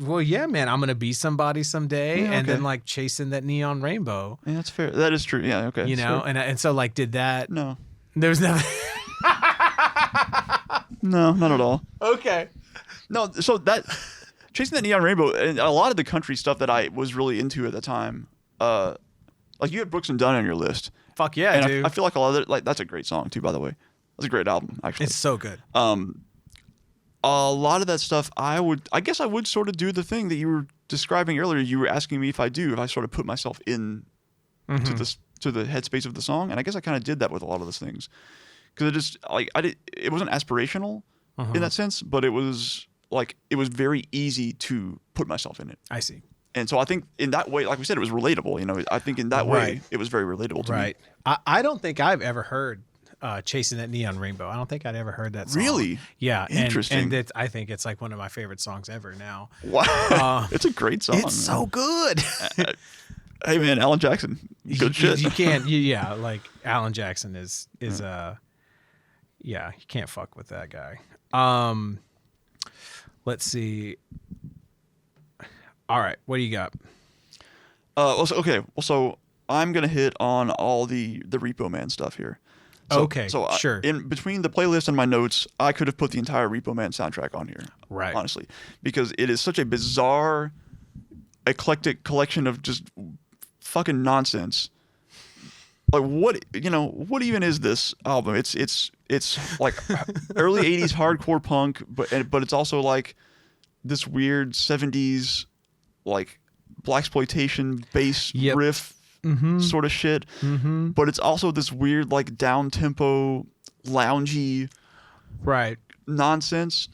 Well, yeah, man, I'm going to be somebody someday, Yeah, and then okay. like chasing that neon rainbow. Yeah, that's fair. That is true. Yeah, okay. You know, sure. and so like, did that? No. There's nothing. No, not at all. Okay. No, so that chasing that neon rainbow and a lot of the country stuff that I was really into at the time, like you had Brooks and Dunn on your list. Fuck yeah, And dude. I feel like a lot of it, like that's a great song too, by the way. That's a great album, actually. It's so good. A lot of that stuff, I guess I would sort of do the thing that you were describing earlier. You were asking me if I sort of put myself in to the headspace of the song, and I guess I kind of did that with a lot of those things, because it just like it wasn't aspirational in that sense, but it was very easy to put myself in it. I see. And so I think in that way, like we said, it was relatable. You know, I think in that way, Right. it was very relatable to me. Right. I don't think I've ever heard Chasing That Neon Rainbow. I don't think I'd ever heard that song. Really? Yeah. Interesting. And I think it's like one of my favorite songs ever now. Wow. It's a great song. It's so good. Hey man, Alan Jackson, good shit. You can't. Yeah, like Alan Jackson is yeah, you can't fuck with that guy. Let's see. All right, what do you got? So I'm gonna hit on all the Repo Man stuff here. Okay, sure. In between the playlist and my notes, I could have put the entire Repo Man soundtrack on here. Right. Honestly, because it is such a bizarre, eclectic collection of just fucking nonsense. Like what even is this album? It's like early '80s hardcore punk, but it's also like this weird '70s like blaxploitation bass riff sort of shit. But it's also this weird like down tempo, loungy, right nonsense.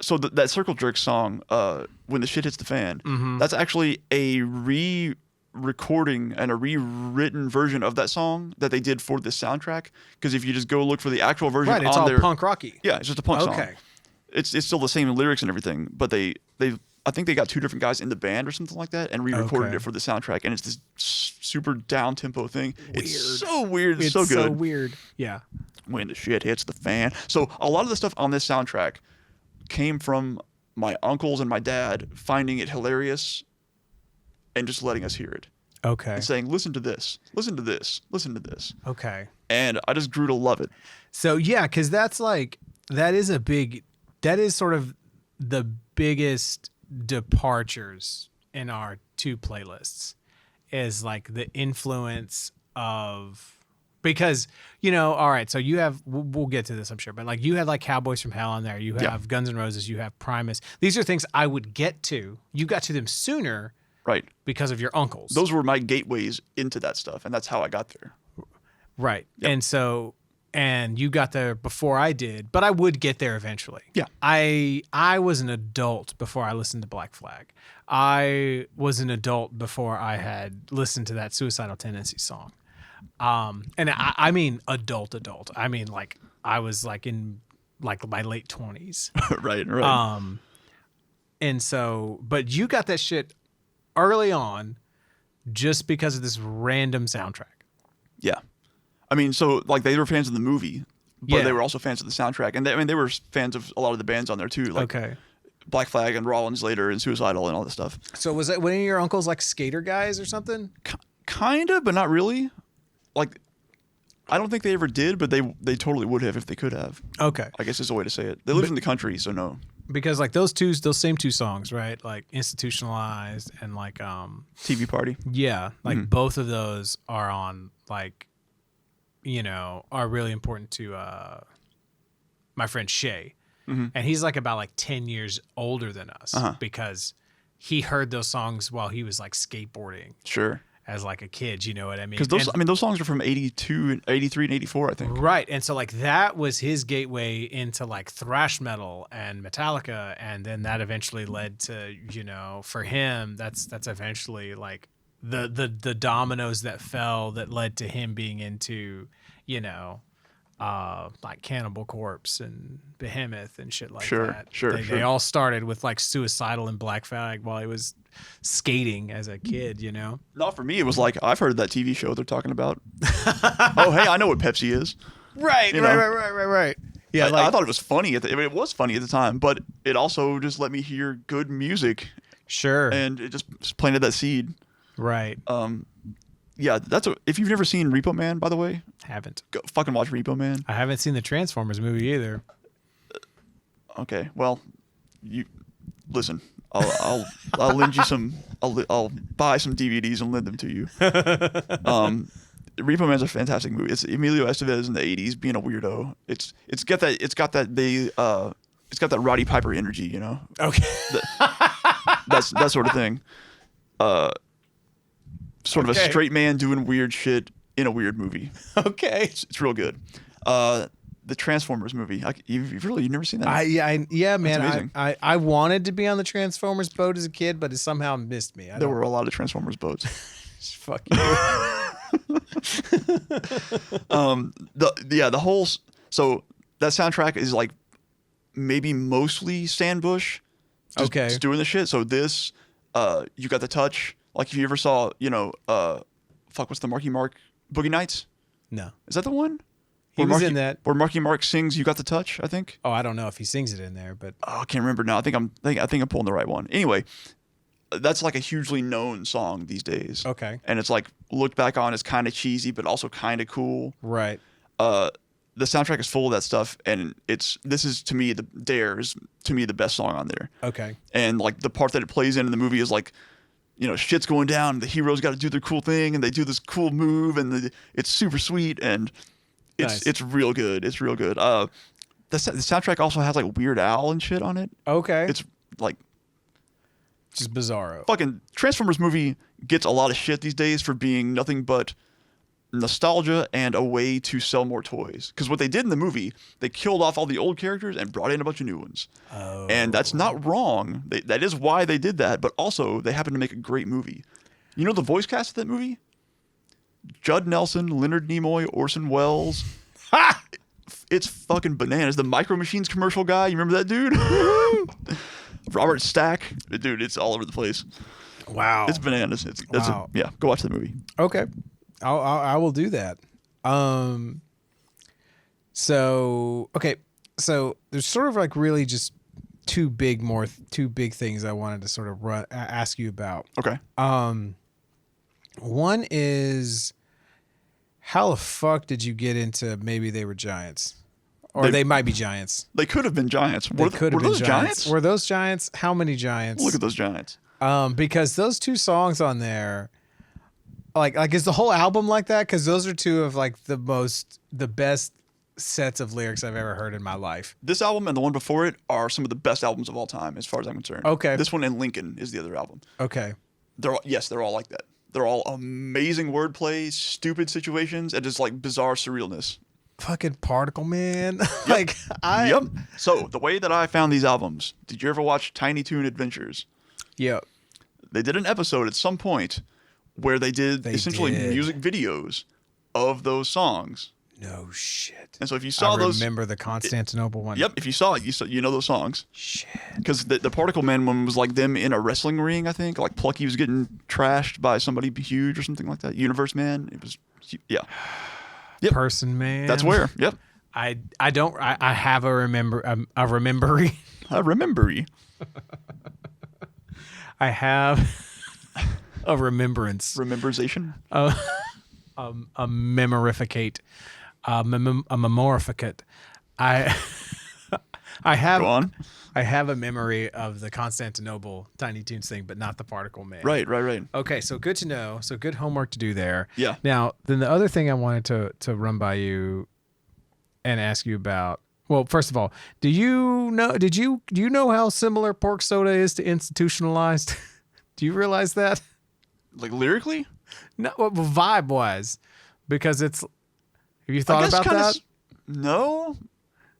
So that Circle Jerk song, When the Shit Hits the Fan, that's actually a re-recording and a rewritten version of that song that they did for this soundtrack. Because if you just go look for the actual version, right, it's on all there, punk rocky. Yeah, it's just a punk song. Okay. It's still the same lyrics and everything, but I think they got two different guys in the band or something like that and re-recorded it for the soundtrack, and it's this super down tempo thing. Weird. It's so weird. It's so good. So weird. Yeah. When the shit hits the fan. So a lot of the stuff on this soundtrack came from my uncles and my dad finding it hilarious and just letting us hear it. Okay. And saying, listen to this, listen to this, listen to this. Okay. And I just grew to love it. So yeah, because that is sort of the biggest departures in our two playlists, is like the influence of, because all right, so you have, we'll get to this I'm sure, but like you had like Cowboys from Hell on there, you have Guns N' Roses, you have Primus. These are things I would get to. You got to them sooner, right, because of your uncles. Those were my gateways into that stuff, and that's how I got there. Right. Yep. And you got there before I did, but I would get there eventually. Yeah. I was an adult before I listened to Black Flag. I was an adult before I had listened to that Suicidal Tendency song. And I mean adult. I mean like I was like in like my late 20s. Right. And so, but you got that shit early on just because of this random soundtrack. Yeah. I mean, so like they were fans of the movie, but they were also fans of the soundtrack, and they were fans of a lot of the bands on there too, like Black Flag and Rollins later and Suicidal and all this stuff. So was it one of your uncles like skater guys or something? Kinda, but not really. Like, I don't think they ever did, but they totally would have if they could have. Okay, I guess is a way to say it. They lived in the country, so no. Because like those same two songs, right? Like Institutionalized and like TV Party. Yeah, like both of those are on like, are really important to my friend Shay. And he's like about like 10 years older than us because he heard those songs while he was like skateboarding. Sure. As like a kid, you know what I mean? Because those songs are from 82, 83, and 84, I think. Right. And so like that was his gateway into like thrash metal and Metallica, and then that eventually led to, for him, that's eventually like the dominoes that fell that led to him being into, like Cannibal Corpse and Behemoth and shit like that. Sure. They all started with like Suicidal and Black Flag while he was skating as a kid, Not for me. It was like, I've heard that TV show they're talking about. Oh, hey, I know what Pepsi is. Right. Yeah, I thought it was funny. I mean, it was funny at the time, but it also just let me hear good music, sure. and it just planted that seed. Right. Yeah, if you've never seen Repo Man, by the way, Haven't. go fucking watch Repo Man. I haven't seen the Transformers movie either. Okay, well, you listen. I'll lend you some. I'll buy some DVDs and lend them to you. Repo Man's a fantastic movie. It's Emilio Estevez in the '80s being a weirdo. It's got that Roddy Piper energy, you know. Okay. That sort of thing. Sort of a straight man doing weird shit in a weird movie. Okay. It's real good. The Transformers movie. You've never seen that? Yeah, man. Amazing. I wanted to be on the Transformers boat as a kid, but it somehow missed me. There were a lot of Transformers boats. Fuck you. The whole. So that soundtrack is like maybe mostly Stan Bush. Just doing the shit. So this, You Got the Touch. Like if you ever saw, what's the Marky Mark Boogie Nights? No. Is that the one? He was in that. Where Marky Mark sings "You Got the Touch," I think. Oh, I don't know if he sings it in there, but I can't remember now. I think I'm pulling the right one. Anyway, that's like a hugely known song these days. Okay. And it's like looked back on as kind of cheesy, but also kind of cool. Right. The soundtrack is full of that stuff, and this is to me the best song on there. Okay. And like the part that it plays in the movie is like, shit's going down. The heroes got to do their cool thing, and they do this cool move, and it's super sweet, and it's real good. It's real good. The soundtrack also has like Weird Al and shit on it. Okay. It's like just bizarro. Fucking Transformers movie gets a lot of shit these days for being nothing but nostalgia and a way to sell more toys. Because what they did in the movie, they killed off all the old characters and brought in a bunch of new ones. Oh. And that's not wrong. That is why they did that. But also, they happen to make a great movie. You know the voice cast of that movie? Judd Nelson, Leonard Nimoy, Orson Welles. Ha! It's fucking bananas. The Micro Machines commercial guy, you remember that dude? Robert Stack. Dude, it's all over the place. Wow. It's bananas. Wow. Go watch the movie. Okay. I will do that. So there's sort of like really just two big things I wanted to sort of ask you about. Okay. One is, how the fuck did you get into Maybe They Were Giants? Or they might be giants. They could have been giants. Were those giants? Were those giants? How many giants? Look at those giants. Because those two songs on there, like is the whole album like that? Because those are two of like the best sets of lyrics I've ever heard in my life. This album and the one before it are some of the best albums of all time, as far as I'm concerned. Okay. This one and Lincoln is the other album. Okay. They're all like that. They're all amazing wordplay, stupid situations, and just like bizarre surrealness. Fucking Particle Man. Yep. Yep. So the way that I found these albums, did you ever watch Tiny Toon Adventures? Yep. They did an episode at some point where they did music videos of those songs. No shit. And so if you saw those, remember the Constantinople one. Yep. If you saw it, you know those songs. Shit. Because the Particle Man one was like them in a wrestling ring, I think. Like Plucky was getting trashed by somebody huge or something like that. Universe Man. It was, yeah. Yep. Person Man. That's where. Yep. I have a remembery. A remembery. I have a remembrance. Rememberization. A memorificate. A memorificate. I have. Go on. I have a memory of the Constantinople Tiny Toons thing, but not the Particle Man. Right. Okay, so good to know. So good homework to do there. Yeah. Now, then the other thing I wanted to run by you and ask you about. Well, first of all, do you know how similar Pork Soda is to Institutionalized? Do you realize that? Like lyrically? No, well, vibe wise, because it's. Have you thought about that? No,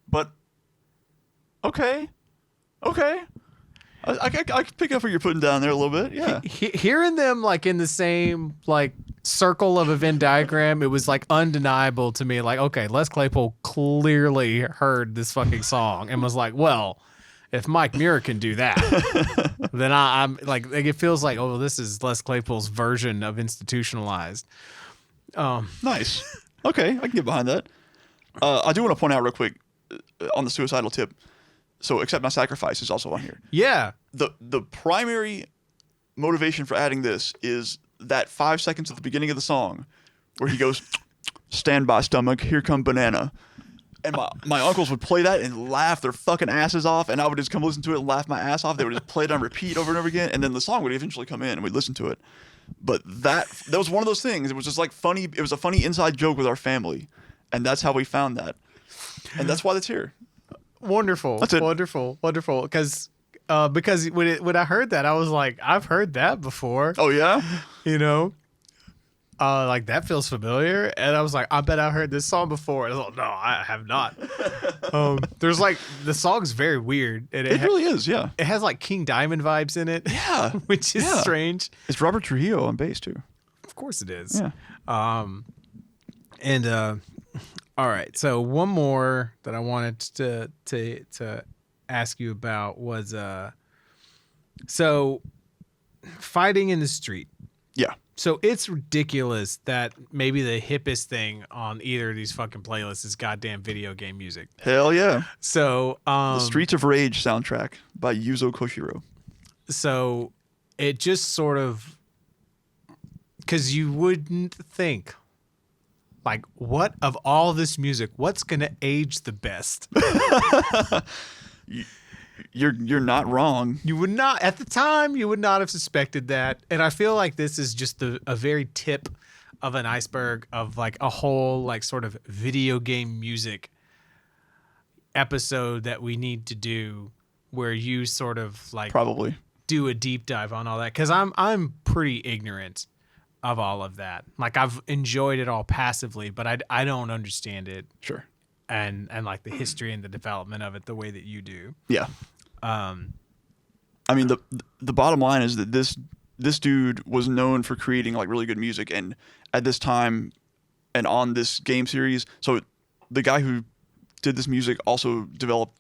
but okay. I can pick up what you're putting down there a little bit. Yeah. Hearing them like in the same like circle of a Venn diagram, it was like undeniable to me. Like, okay, Les Claypool clearly heard this fucking song and was like, well, if Mike Muir can do that, then I'm like it feels like, oh, this is Les Claypool's version of Institutionalized. Nice. Okay, I can get behind that. I do want to point out real quick, on the suicidal tip. So Accept My Sacrifice is also on here. Yeah. The primary motivation for adding this is that 5 seconds at the beginning of the song where he goes, stand by stomach, here come banana. And my uncles would play that and laugh their fucking asses off, and I would just come listen to it and laugh my ass off. They would just play it on repeat over and over again, and then the song would eventually come in and we'd listen to it. But that was one of those things. It was just like funny. It was a funny inside joke with our family, and that's how we found that. And that's why it's here. Wonderful. That's it. Wonderful. Because when I heard that, I was like, I've heard that before. Oh, yeah? You know? Like, that feels familiar. And I was like, I bet I heard this song before. And I was like, no, I have not. There's like, the song's very weird. And It really is, yeah. It has like King Diamond vibes in it. Yeah. Which is strange. It's Robert Trujillo on bass, too. Of course it is. Yeah. All right. So one more that I wanted to ask you about was so fighting in the street. Yeah. So it's ridiculous that maybe the hippest thing on either of these fucking playlists is goddamn video game music. Hell yeah. So the Streets of Rage soundtrack by Yuzo Koshiro. So it just sort of, because you wouldn't think, like, what of all this music, what's going to age the best? You're not wrong. You would not, at the time, you would not have suspected that. And I feel like this is just a very tip of an iceberg of like a whole like sort of video game music episode that we need to do where you sort of like Probably do a deep dive on all that. Cause I'm pretty ignorant of all of that. Like I've enjoyed it all passively, but I don't understand it. Sure. And like the history and the development of it the way that you do. Yeah. I mean, the bottom line is that this dude was known for creating like really good music, and at this time and on this game series, so the guy who did this music also developed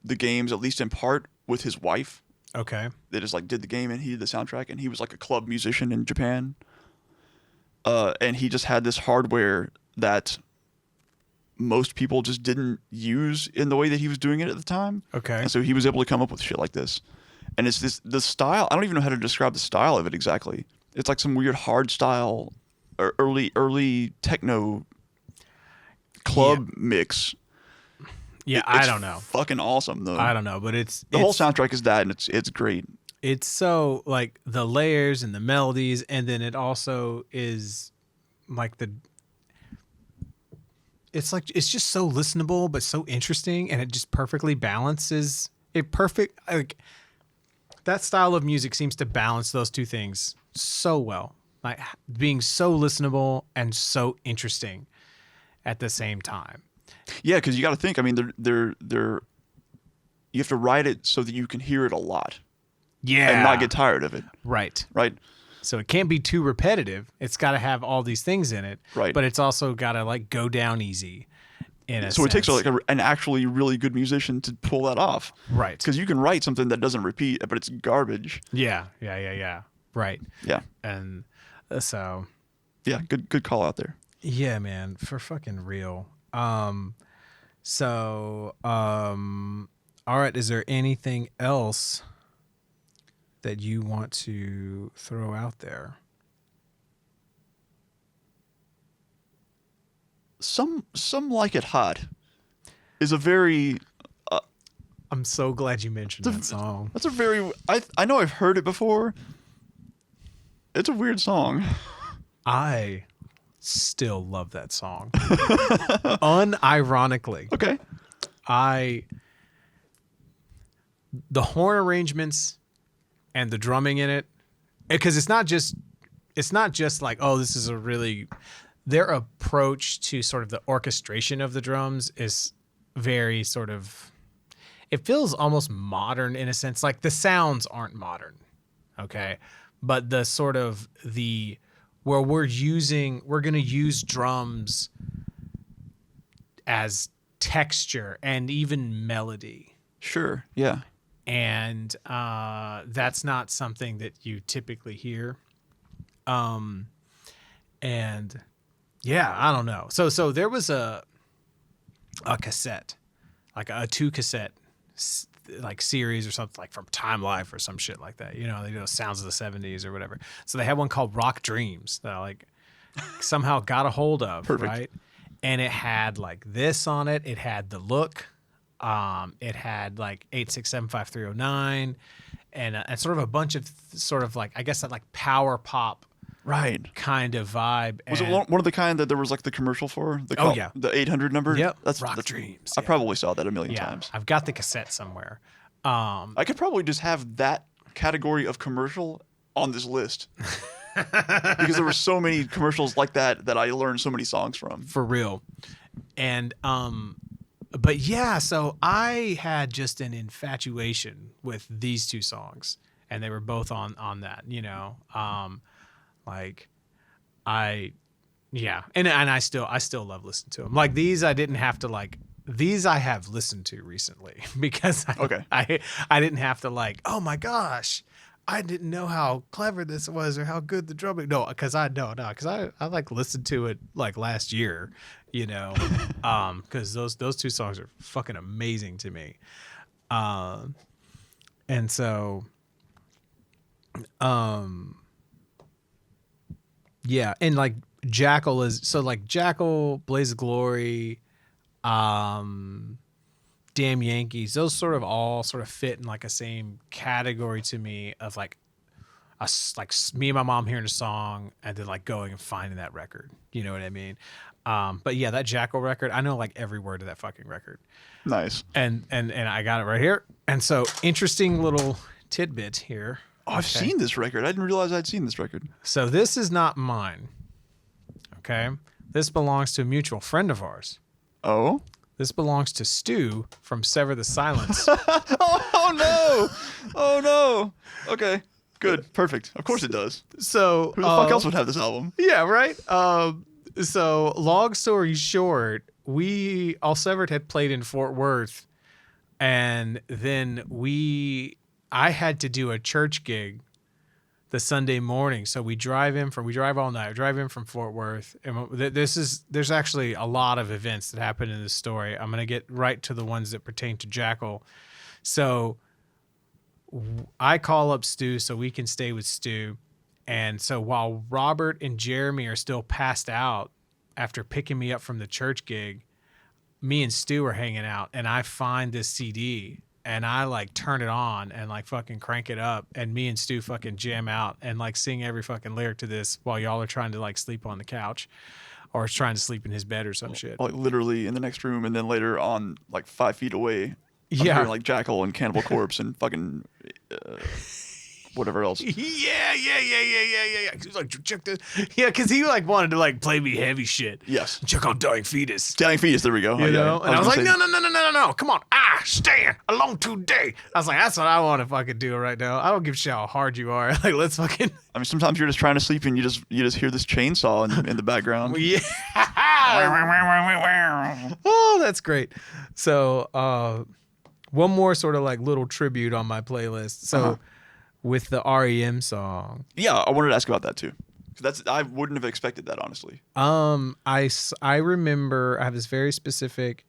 the games, at least in part, with his wife. Okay. They just like did the game and he did the soundtrack, and he was like a club musician in Japan. And he just had this hardware that most people just didn't use in the way that he was doing it at the time. Okay. And so he was able to come up with shit like this. And it's the style, I don't even know how to describe the style of it exactly. It's like some weird hard style or early techno club mix. Yeah, It's I don't know. Fucking awesome though. I don't know, but it's the whole soundtrack is that, and it's great. It's so like the layers and the melodies, and then it also is like it's just so listenable but so interesting, and it just perfectly balances it. Like that style of music seems to balance those two things so well, like being so listenable and so interesting at the same time. Yeah, because you got to think. I mean, they're you have to write it so that you can hear it a lot. Yeah, and not get tired of it. Right. So it can't be too repetitive. It's got to have all these things in it. Right. But it's also got to like go down easy. So it takes like an actually really good musician to pull that off. Right. Because you can write something that doesn't repeat, but it's garbage. Yeah. Right. Yeah. And so. Yeah. Good call out there. Yeah, man, for fucking real. All right. Is there anything else that you want to throw out there? Some Like It Hot is a very I'm so glad you mentioned that song. That's a very I know I've heard it before. It's a weird song. I still love that song. Unironically. Okay. The horn arrangements and the drumming in it, because it's not just like, oh, this is a really, their approach to sort of the orchestration of the drums is very sort of, it feels almost modern in a sense. Like the sounds aren't modern, okay, but the sort of where we're going to use drums as texture and even melody. Sure. Yeah. And that's not something that you typically hear. And yeah, I don't know. So there was a cassette like a 2 cassette like series or something, like from Time Life or some shit like that. You know, they do Sounds of the 70s or whatever. So they had one called Rock Dreams that I like somehow got a hold of. Perfect. Right. And it had like this on it. It had The Look. It had like 8675309 and sort of a bunch of sort of like, I guess that like power pop Right. kind of vibe. Was it one of the kind that there was like the commercial for? Yeah. The 800 number? Yep. That's Rock Dreams. I probably saw that a million Yeah. times. I've got the cassette somewhere. I could probably just have that category of commercial on this list. Because there were so many commercials like that I learned so many songs from. For real. And but yeah, so I had just an infatuation with these 2 songs, and they were both on that, you know. Like and I still love listening to them. Like these I didn't have to like, these I have listened to recently because I didn't have to like, oh my gosh, I didn't know how clever this was or how good the drumming. No, because I like listened to it like last year, you know, because those 2 songs are fucking amazing to me, and so, yeah, and like Jackal is so like Jackal, Blaze of Glory, Damn Yankees, those sort of all sort of fit in like a same category to me of like us, like me and my mom hearing a song and then like going and finding that record. You know what I mean? But yeah, that Jackal record, I know like every word of that fucking record. Nice. And I got it right here. And so interesting little tidbit here. Oh, I've seen this record. I didn't realize I'd seen this record. So this is not mine. Okay. This belongs to a mutual friend of ours. Oh? This belongs to Stu from Sever the Silence. Oh no! Oh no! Okay, good, perfect. Of course it does. So Who the fuck else would have this album? Yeah, right. So long story short, All Severed had played in Fort Worth, and then I had to do a church gig the Sunday morning. So we drive all night. We drive in from Fort Worth. And there's actually a lot of events that happen in this story. I'm going to get right to the ones that pertain to Jackal. So I call up Stu so we can stay with Stu. And so while Robert and Jeremy are still passed out after picking me up from the church gig, me and Stu are hanging out, and I find this CD and I like turn it on and like fucking crank it up, and me and Stu fucking jam out and like sing every fucking lyric to this while y'all are trying to like sleep on the couch or trying to sleep in his bed or some shit. Like literally in the next room, and then later on like 5 feet away. I'm Yeah. hearing like Jackal and Cannibal Corpse and fucking whatever else. Yeah. He's like, check this. Yeah, because he like wanted to like play me heavy shit. Yes. Check out Dying Fetus. Dying Fetus, there we go. You know? And I was like, gonna say- no. Come on. Stand alone today. I was like, that's what I want to fucking do right now. I don't give a shit how hard you are. Like, let's fucking. I mean, sometimes you're just trying to sleep and you just hear this chainsaw in the background. Yeah. Oh, that's great. So, one more sort of like little tribute on my playlist. So, with the REM song. Yeah, I wanted to ask about that too. I wouldn't have expected that, honestly. I remember I have this very specific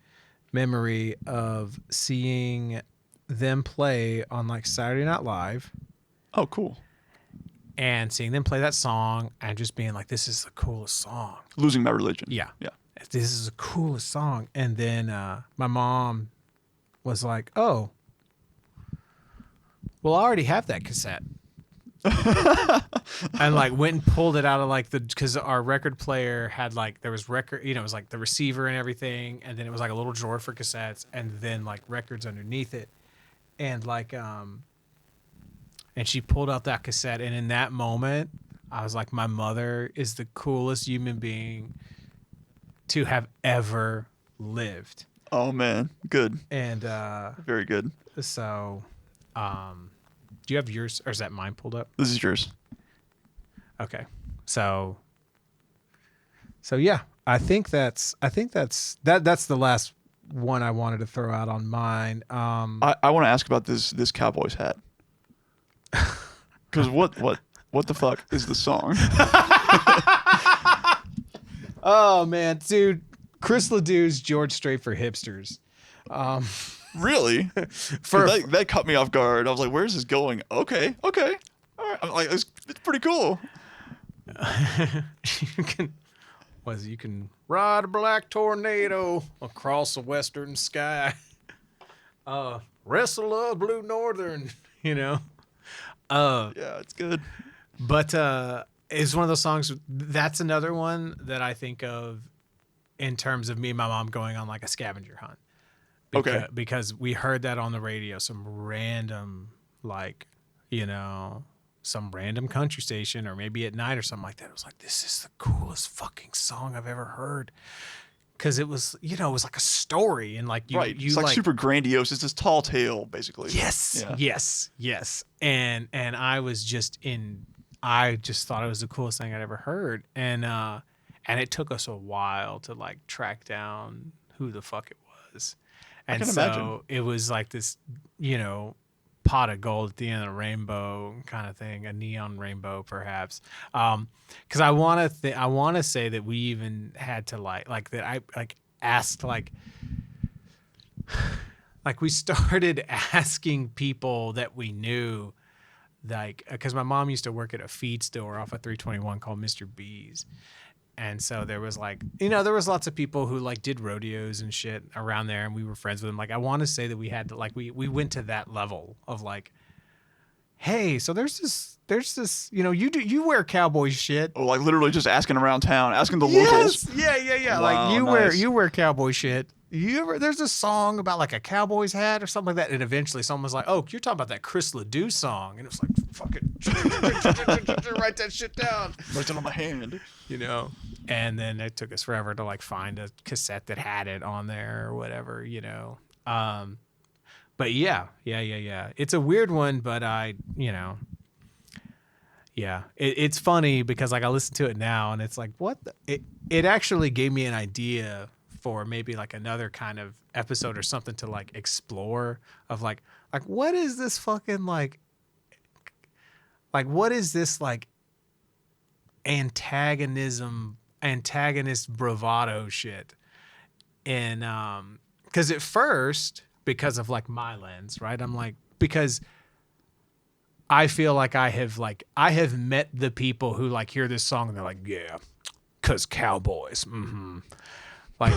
memory of seeing them play on like Saturday Night Live. Oh, cool. And seeing them play that song and just being like, this is the coolest song. Losing My Religion. Yeah. Yeah. This is the coolest song. And then my mom was like, oh, well, I already have that cassette. And like went and pulled it out of like because our record player had like, there was record, you know, it was like the receiver and everything. And then it was like a little drawer for cassettes and then like records underneath it. And like, and she pulled out that cassette. And in that moment, I was like, my mother is the coolest human being to have ever lived. Oh man, good. And very good. So, do you have yours, or is that mine pulled up? This is yours. Okay. So yeah, I think that's the last one I wanted to throw out on mine. I want to ask about this Cowboys hat. Because what the fuck is the song? Oh man, dude, Chris Ledoux, George Strait for Hipsters. Really? For that cut me off guard. I was like, "Where's this going?" Okay, all right. I'm like, it's pretty cool. you can ride a black tornado across the western sky. Wrestle a blue northern, Yeah, it's good. But it's one of those songs. That's another one that I think of in terms of me and my mom going on like a scavenger hunt. Because we heard that on the radio, some random some random country station, or maybe at night or something like that. It was like, this is the coolest fucking song I've ever heard. Because it was, it was like a story, and like it's like super grandiose. It's this tall tale, basically. Yes, yeah. yes. And I just thought it was the coolest thing I'd ever heard. And it took us a while to like track down who the fuck it was. And so imagine. It was like this, pot of gold at the end of the rainbow kind of thing, a neon rainbow perhaps. Because I want to say that we even had to like that I like asked like we started asking people that we knew, like, because my mom used to work at a feed store off of 321 called Mr. B's. And so there was like, there was lots of people who like did rodeos and shit around there, and we were friends with them. Like, I want to say that we had to like, we went to that level of like, hey, so there's this, you wear cowboy shit. Oh, like literally just asking around town, asking the locals. Yeah. Wow, like you wear cowboy shit. There's a song about like a cowboy's hat or something like that. And eventually someone was like, oh, you're talking about that Chris Ledoux song. And it was like, fuck it. Write that shit down. Write it on my hand. And then it took us forever to like find a cassette that had it on there or whatever, But yeah. It's a weird one, but it's funny because like I listen to it now and it's like, what? It actually gave me an idea for maybe like another kind of episode or something to like explore of like what is this fucking like what is this like antagonist bravado shit? And because at first, because of like my lens, right, I'm like, because I feel like I have met the people who like hear this song and they're like, yeah, cause cowboys, like,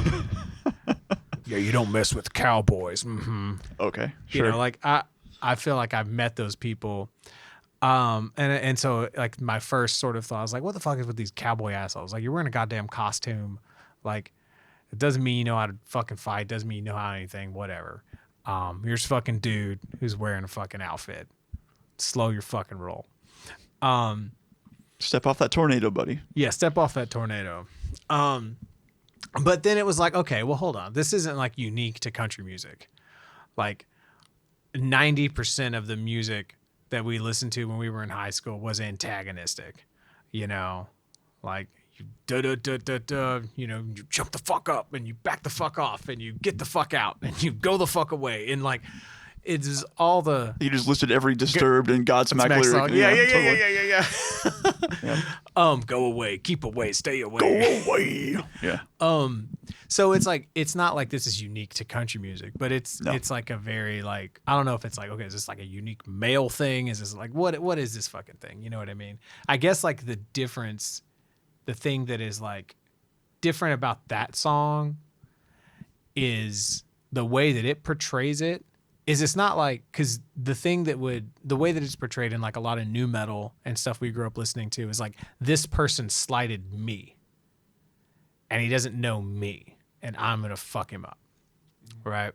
yeah, you don't mess with cowboys. Okay, sure. Like I feel like I've met those people. And so like my first sort of thought was like, what the fuck is with these cowboy assholes? Like, you're wearing a goddamn costume. Like, it doesn't mean you know how to fucking fight. Doesn't mean you know how anything, whatever. You're just a fucking dude who's wearing a fucking outfit. Slow your fucking roll. Step off that tornado, buddy. Yeah, step off that tornado. But then it was like, okay, well, hold on. This isn't like unique to country music. Like 90% of the music that we listened to when we were in high school was antagonistic, like you you jump the fuck up and you back the fuck off and you get the fuck out and you go the fuck away. And like, it's all the... You just listed every Disturbed and Godsmack lyric. Song. Yeah. Yeah. Go away, keep away, stay away. Go away. Yeah. So it's like, it's not like this is unique to country music, but it's like a very like, I don't know if it's like, okay, is this like a unique male thing? Is this like, what is this fucking thing? You know what I mean? I guess like the thing that is like different about that song is the way that it portrays it. Is it's not like, because the way that it's portrayed in like a lot of nu metal and stuff we grew up listening to is like, this person slighted me and he doesn't know me and I'm going to fuck him up. Right.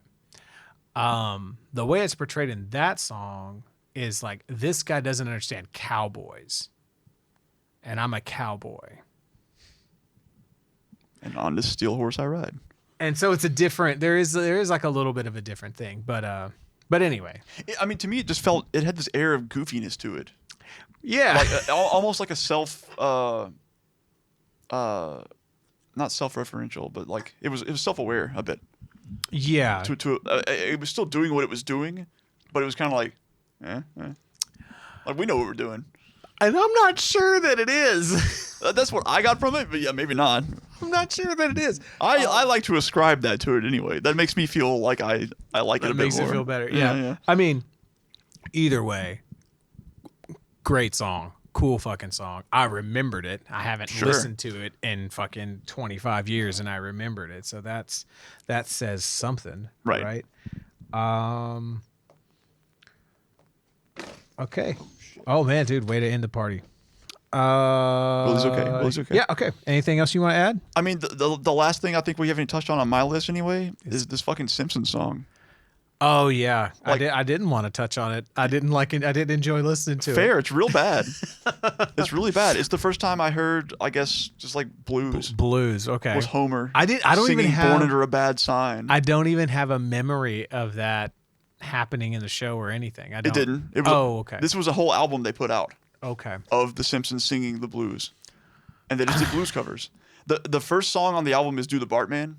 The way it's portrayed in that song is like, this guy doesn't understand cowboys and I'm a cowboy. And on this steel horse I ride. And so it's a different, there is like a little bit of a different thing, but anyway. I mean, to me, it just felt, it had this air of goofiness to it. Yeah. Like almost like a not self-referential, but like it was self-aware a bit. Yeah. It was still doing what it was doing, but it was kind of like, like we know what we're doing. And I'm not sure that it is. That's what I got from it, but yeah, maybe not. I'm not sure that it is. I like to ascribe that to it anyway. That makes me feel like I like it a bit more. It makes it feel better. Yeah. I mean, either way, great song. Cool fucking song. I remembered it. I haven't listened to it in fucking 25 years, and I remembered it. So that says something, right? Okay. Oh man, dude, way to end the party. Willie's okay. Yeah. Okay. Anything else you want to add? I mean, the last thing I think we haven't touched on my list anyway is this fucking Simpsons song. Oh yeah, Like, I didn't want to touch on it. I didn't like it. I didn't enjoy listening to it. Fair, it's real bad. It's really bad. It's the first time I heard, I guess, just like blues. Blues. Okay. Was Homer? I don't singing even have "Born Under a Bad Sign." I don't even have a memory of that happening in the show or anything. I don't. It didn't. It was, okay. This was a whole album they put out. Okay. Of the Simpsons singing the blues, and they just did blues covers. The first song on the album is "Do the Bartman,"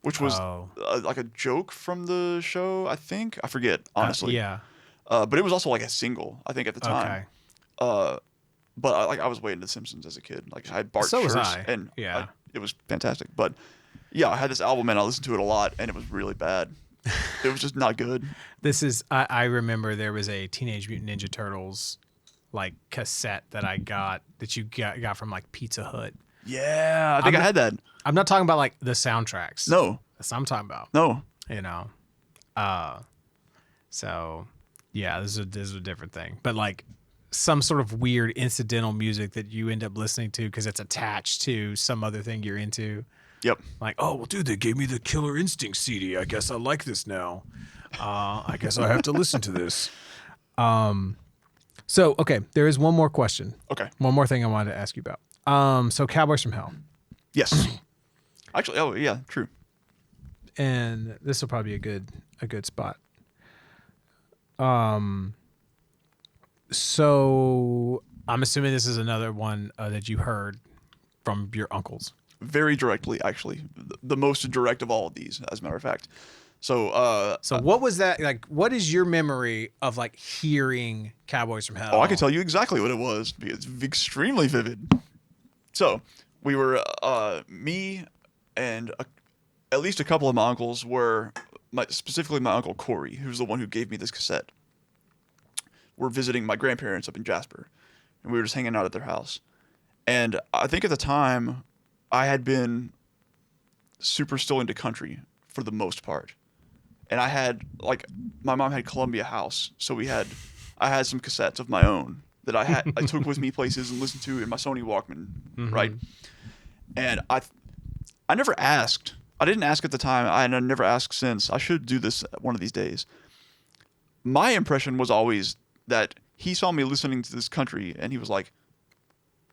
which was like a joke from the show. I think I forget honestly. Yeah. But it was also like a single, I think, at the time. Okay. But I was way into The Simpsons as a kid. Like I had Bart So was shirts, I. and Yeah. it was fantastic. But yeah, I had this album and I listened to it a lot, and it was really bad. It was just not good. This is I remember there was a Teenage Mutant Ninja Turtles like cassette that I got that you got from like Pizza Hut. Yeah, I think I had that. I'm not talking about like the soundtracks. No, That's what I'm talking about. no. You know. So yeah, this is a different thing. But like some sort of weird incidental music that you end up listening to because it's attached to some other thing you're into. Yep. Like, oh well, dude, they gave me the Killer Instinct CD. I guess I like this now. I guess I have to listen to this. So, okay, there is one more question. Okay. One more thing I wanted to ask you about. So Cowboys from Hell. Yes. Actually, oh yeah, true. And this will probably be a good spot. So I'm assuming this is another one that you heard from your uncles. Very directly, actually. The most direct of all of these, as a matter of fact. So what was that like? What is your memory of like hearing Cowboys from Hell? Oh, I can tell you exactly what it was because it's extremely vivid. So we were me and at least a couple of my uncles were specifically my uncle Corey, who's the one who gave me this cassette. We're visiting my grandparents up in Jasper, and we were just hanging out at their house. And I think at the time, I had been super still into country for the most part. And I had, like, my mom had Columbia House, so I had some cassettes of my own that I took with me places and listened to in my Sony Walkman, right? And I never asked. I didn't ask at the time. I never asked since. I should do this one of these days. My impression was always that he saw me listening to this country, and he was like,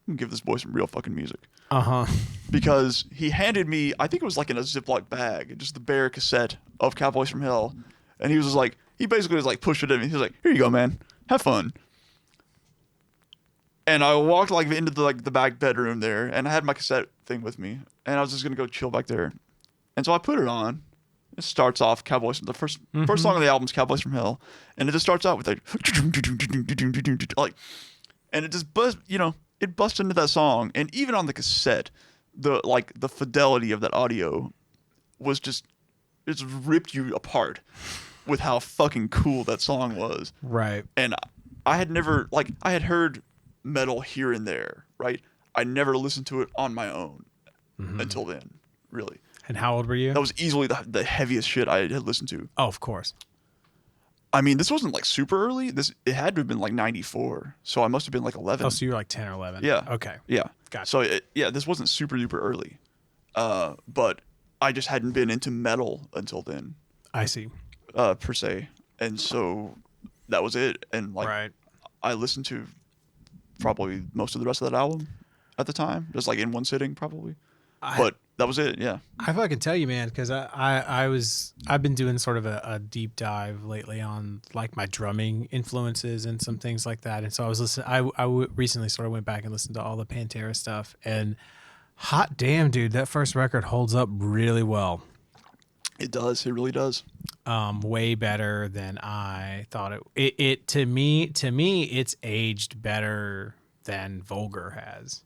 I'm gonna give this boy some real fucking music. Because he handed me, I think it was like in a Ziploc bag, just the bare cassette of Cowboys from Hell. And he was just like, he basically was like, pushed it in me. He was like, here you go, man. Have fun. And I walked like into the back bedroom there, and I had my cassette thing with me, and I was just gonna go chill back there. And so I put it on. It starts off Cowboys. The first song of the album is Cowboys from Hell, and it just starts out with like, and it just it busts into that song, and even on the cassette, the fidelity of that audio was it's ripped you apart with how fucking cool that song was. Right. And I had never I had heard metal here and there, right? I never listened to it on my own until then, really. And how old were you? That was easily the heaviest shit I had listened to. Oh, of course. I mean, this wasn't like super early. It had to have been like 94. So I must have been like 11. Oh, so you were like 10 or 11. Yeah. Okay. Yeah. Gotcha. So this wasn't super duper early. But I just hadn't been into metal until then. I see. Per se. And so that was it. And like, right. I listened to probably most of the rest of that album at the time, just like in one sitting probably. But that was it. Yeah. I fucking tell you, man, because I've been doing sort of a deep dive lately on like my drumming influences and some things like that. And so I was listening. I recently sort of went back and listened to all the Pantera stuff, and hot damn, dude, that first record holds up really well. It does. It really does. Way better than I thought it. To me, it's aged better than Vulgar has.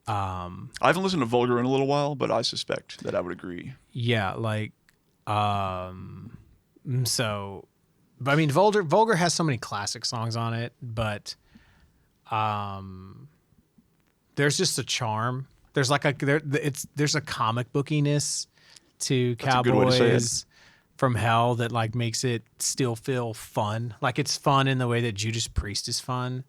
I haven't listened to Vulgar in a little while, but I suspect that I would agree. Yeah, like, so, but I mean, Vulgar has so many classic songs on it, but, there's just a charm. There's like there's a comic bookiness to That's a good way to say it. Cowboys from Hell that like makes it still feel fun. Like it's fun in the way that Judas Priest is fun.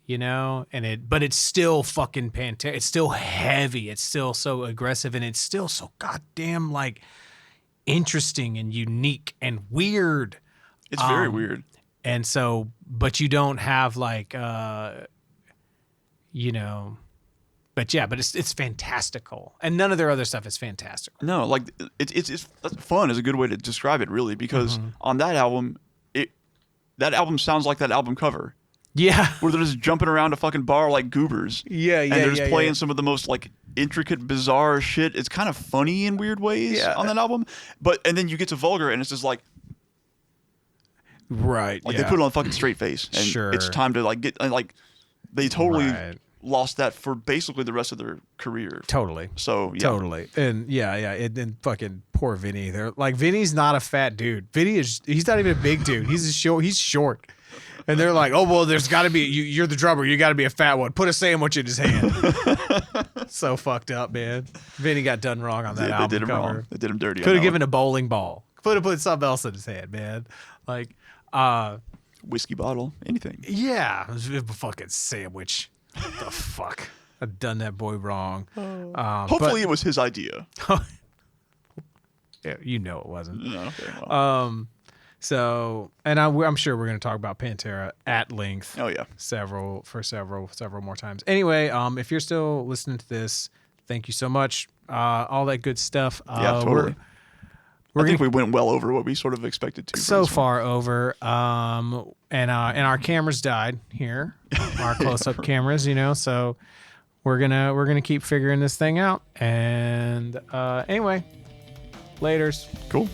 You know, but it's still fucking Pantera. It's still heavy. It's still so aggressive, and it's still so goddamn like interesting and unique and weird. It's very weird. And so, but you don't have like, you know, but it's fantastical, and none of their other stuff is fantastical. No, like it's fun is a good way to describe it, really, because on that album, that album sounds like that album cover. Yeah, where they're just jumping around a fucking bar like goobers. Yeah, and they're just playing some of the most like intricate, bizarre shit. It's kind of funny in weird ways on that album. And then you get to Vulgar, and it's just like, right, like they put it on a fucking straight face, and it's time to like get like they totally lost that for basically the rest of their career. Totally. So yeah. Totally. And and fucking poor Vinny. They're like, Vinny's not a fat dude. He's not even a big dude. He's short. And they're like, oh, well, there's got to be, you're the drummer. You got to be a fat one. Put a sandwich in his hand. So fucked up, man. Vinny got done wrong on that album. They did him cover. wrong. They did him dirty. Could have given a bowling ball. Could have put something else in his hand, man. Like, whiskey bottle, anything. Yeah. A fucking sandwich. What the fuck? I've done that boy wrong. Hopefully it was his idea. Yeah, you know it wasn't. No, okay, well. So, and I'm sure we're going to talk about Pantera at length. Oh yeah, several more times. Anyway, if you're still listening to this, thank you so much. All that good stuff. Yeah, totally. I think we went well over what we sort of expected to. So far over. And our cameras died here, our close-up cameras. You know, so we're gonna keep figuring this thing out. And anyway, laters. Cool.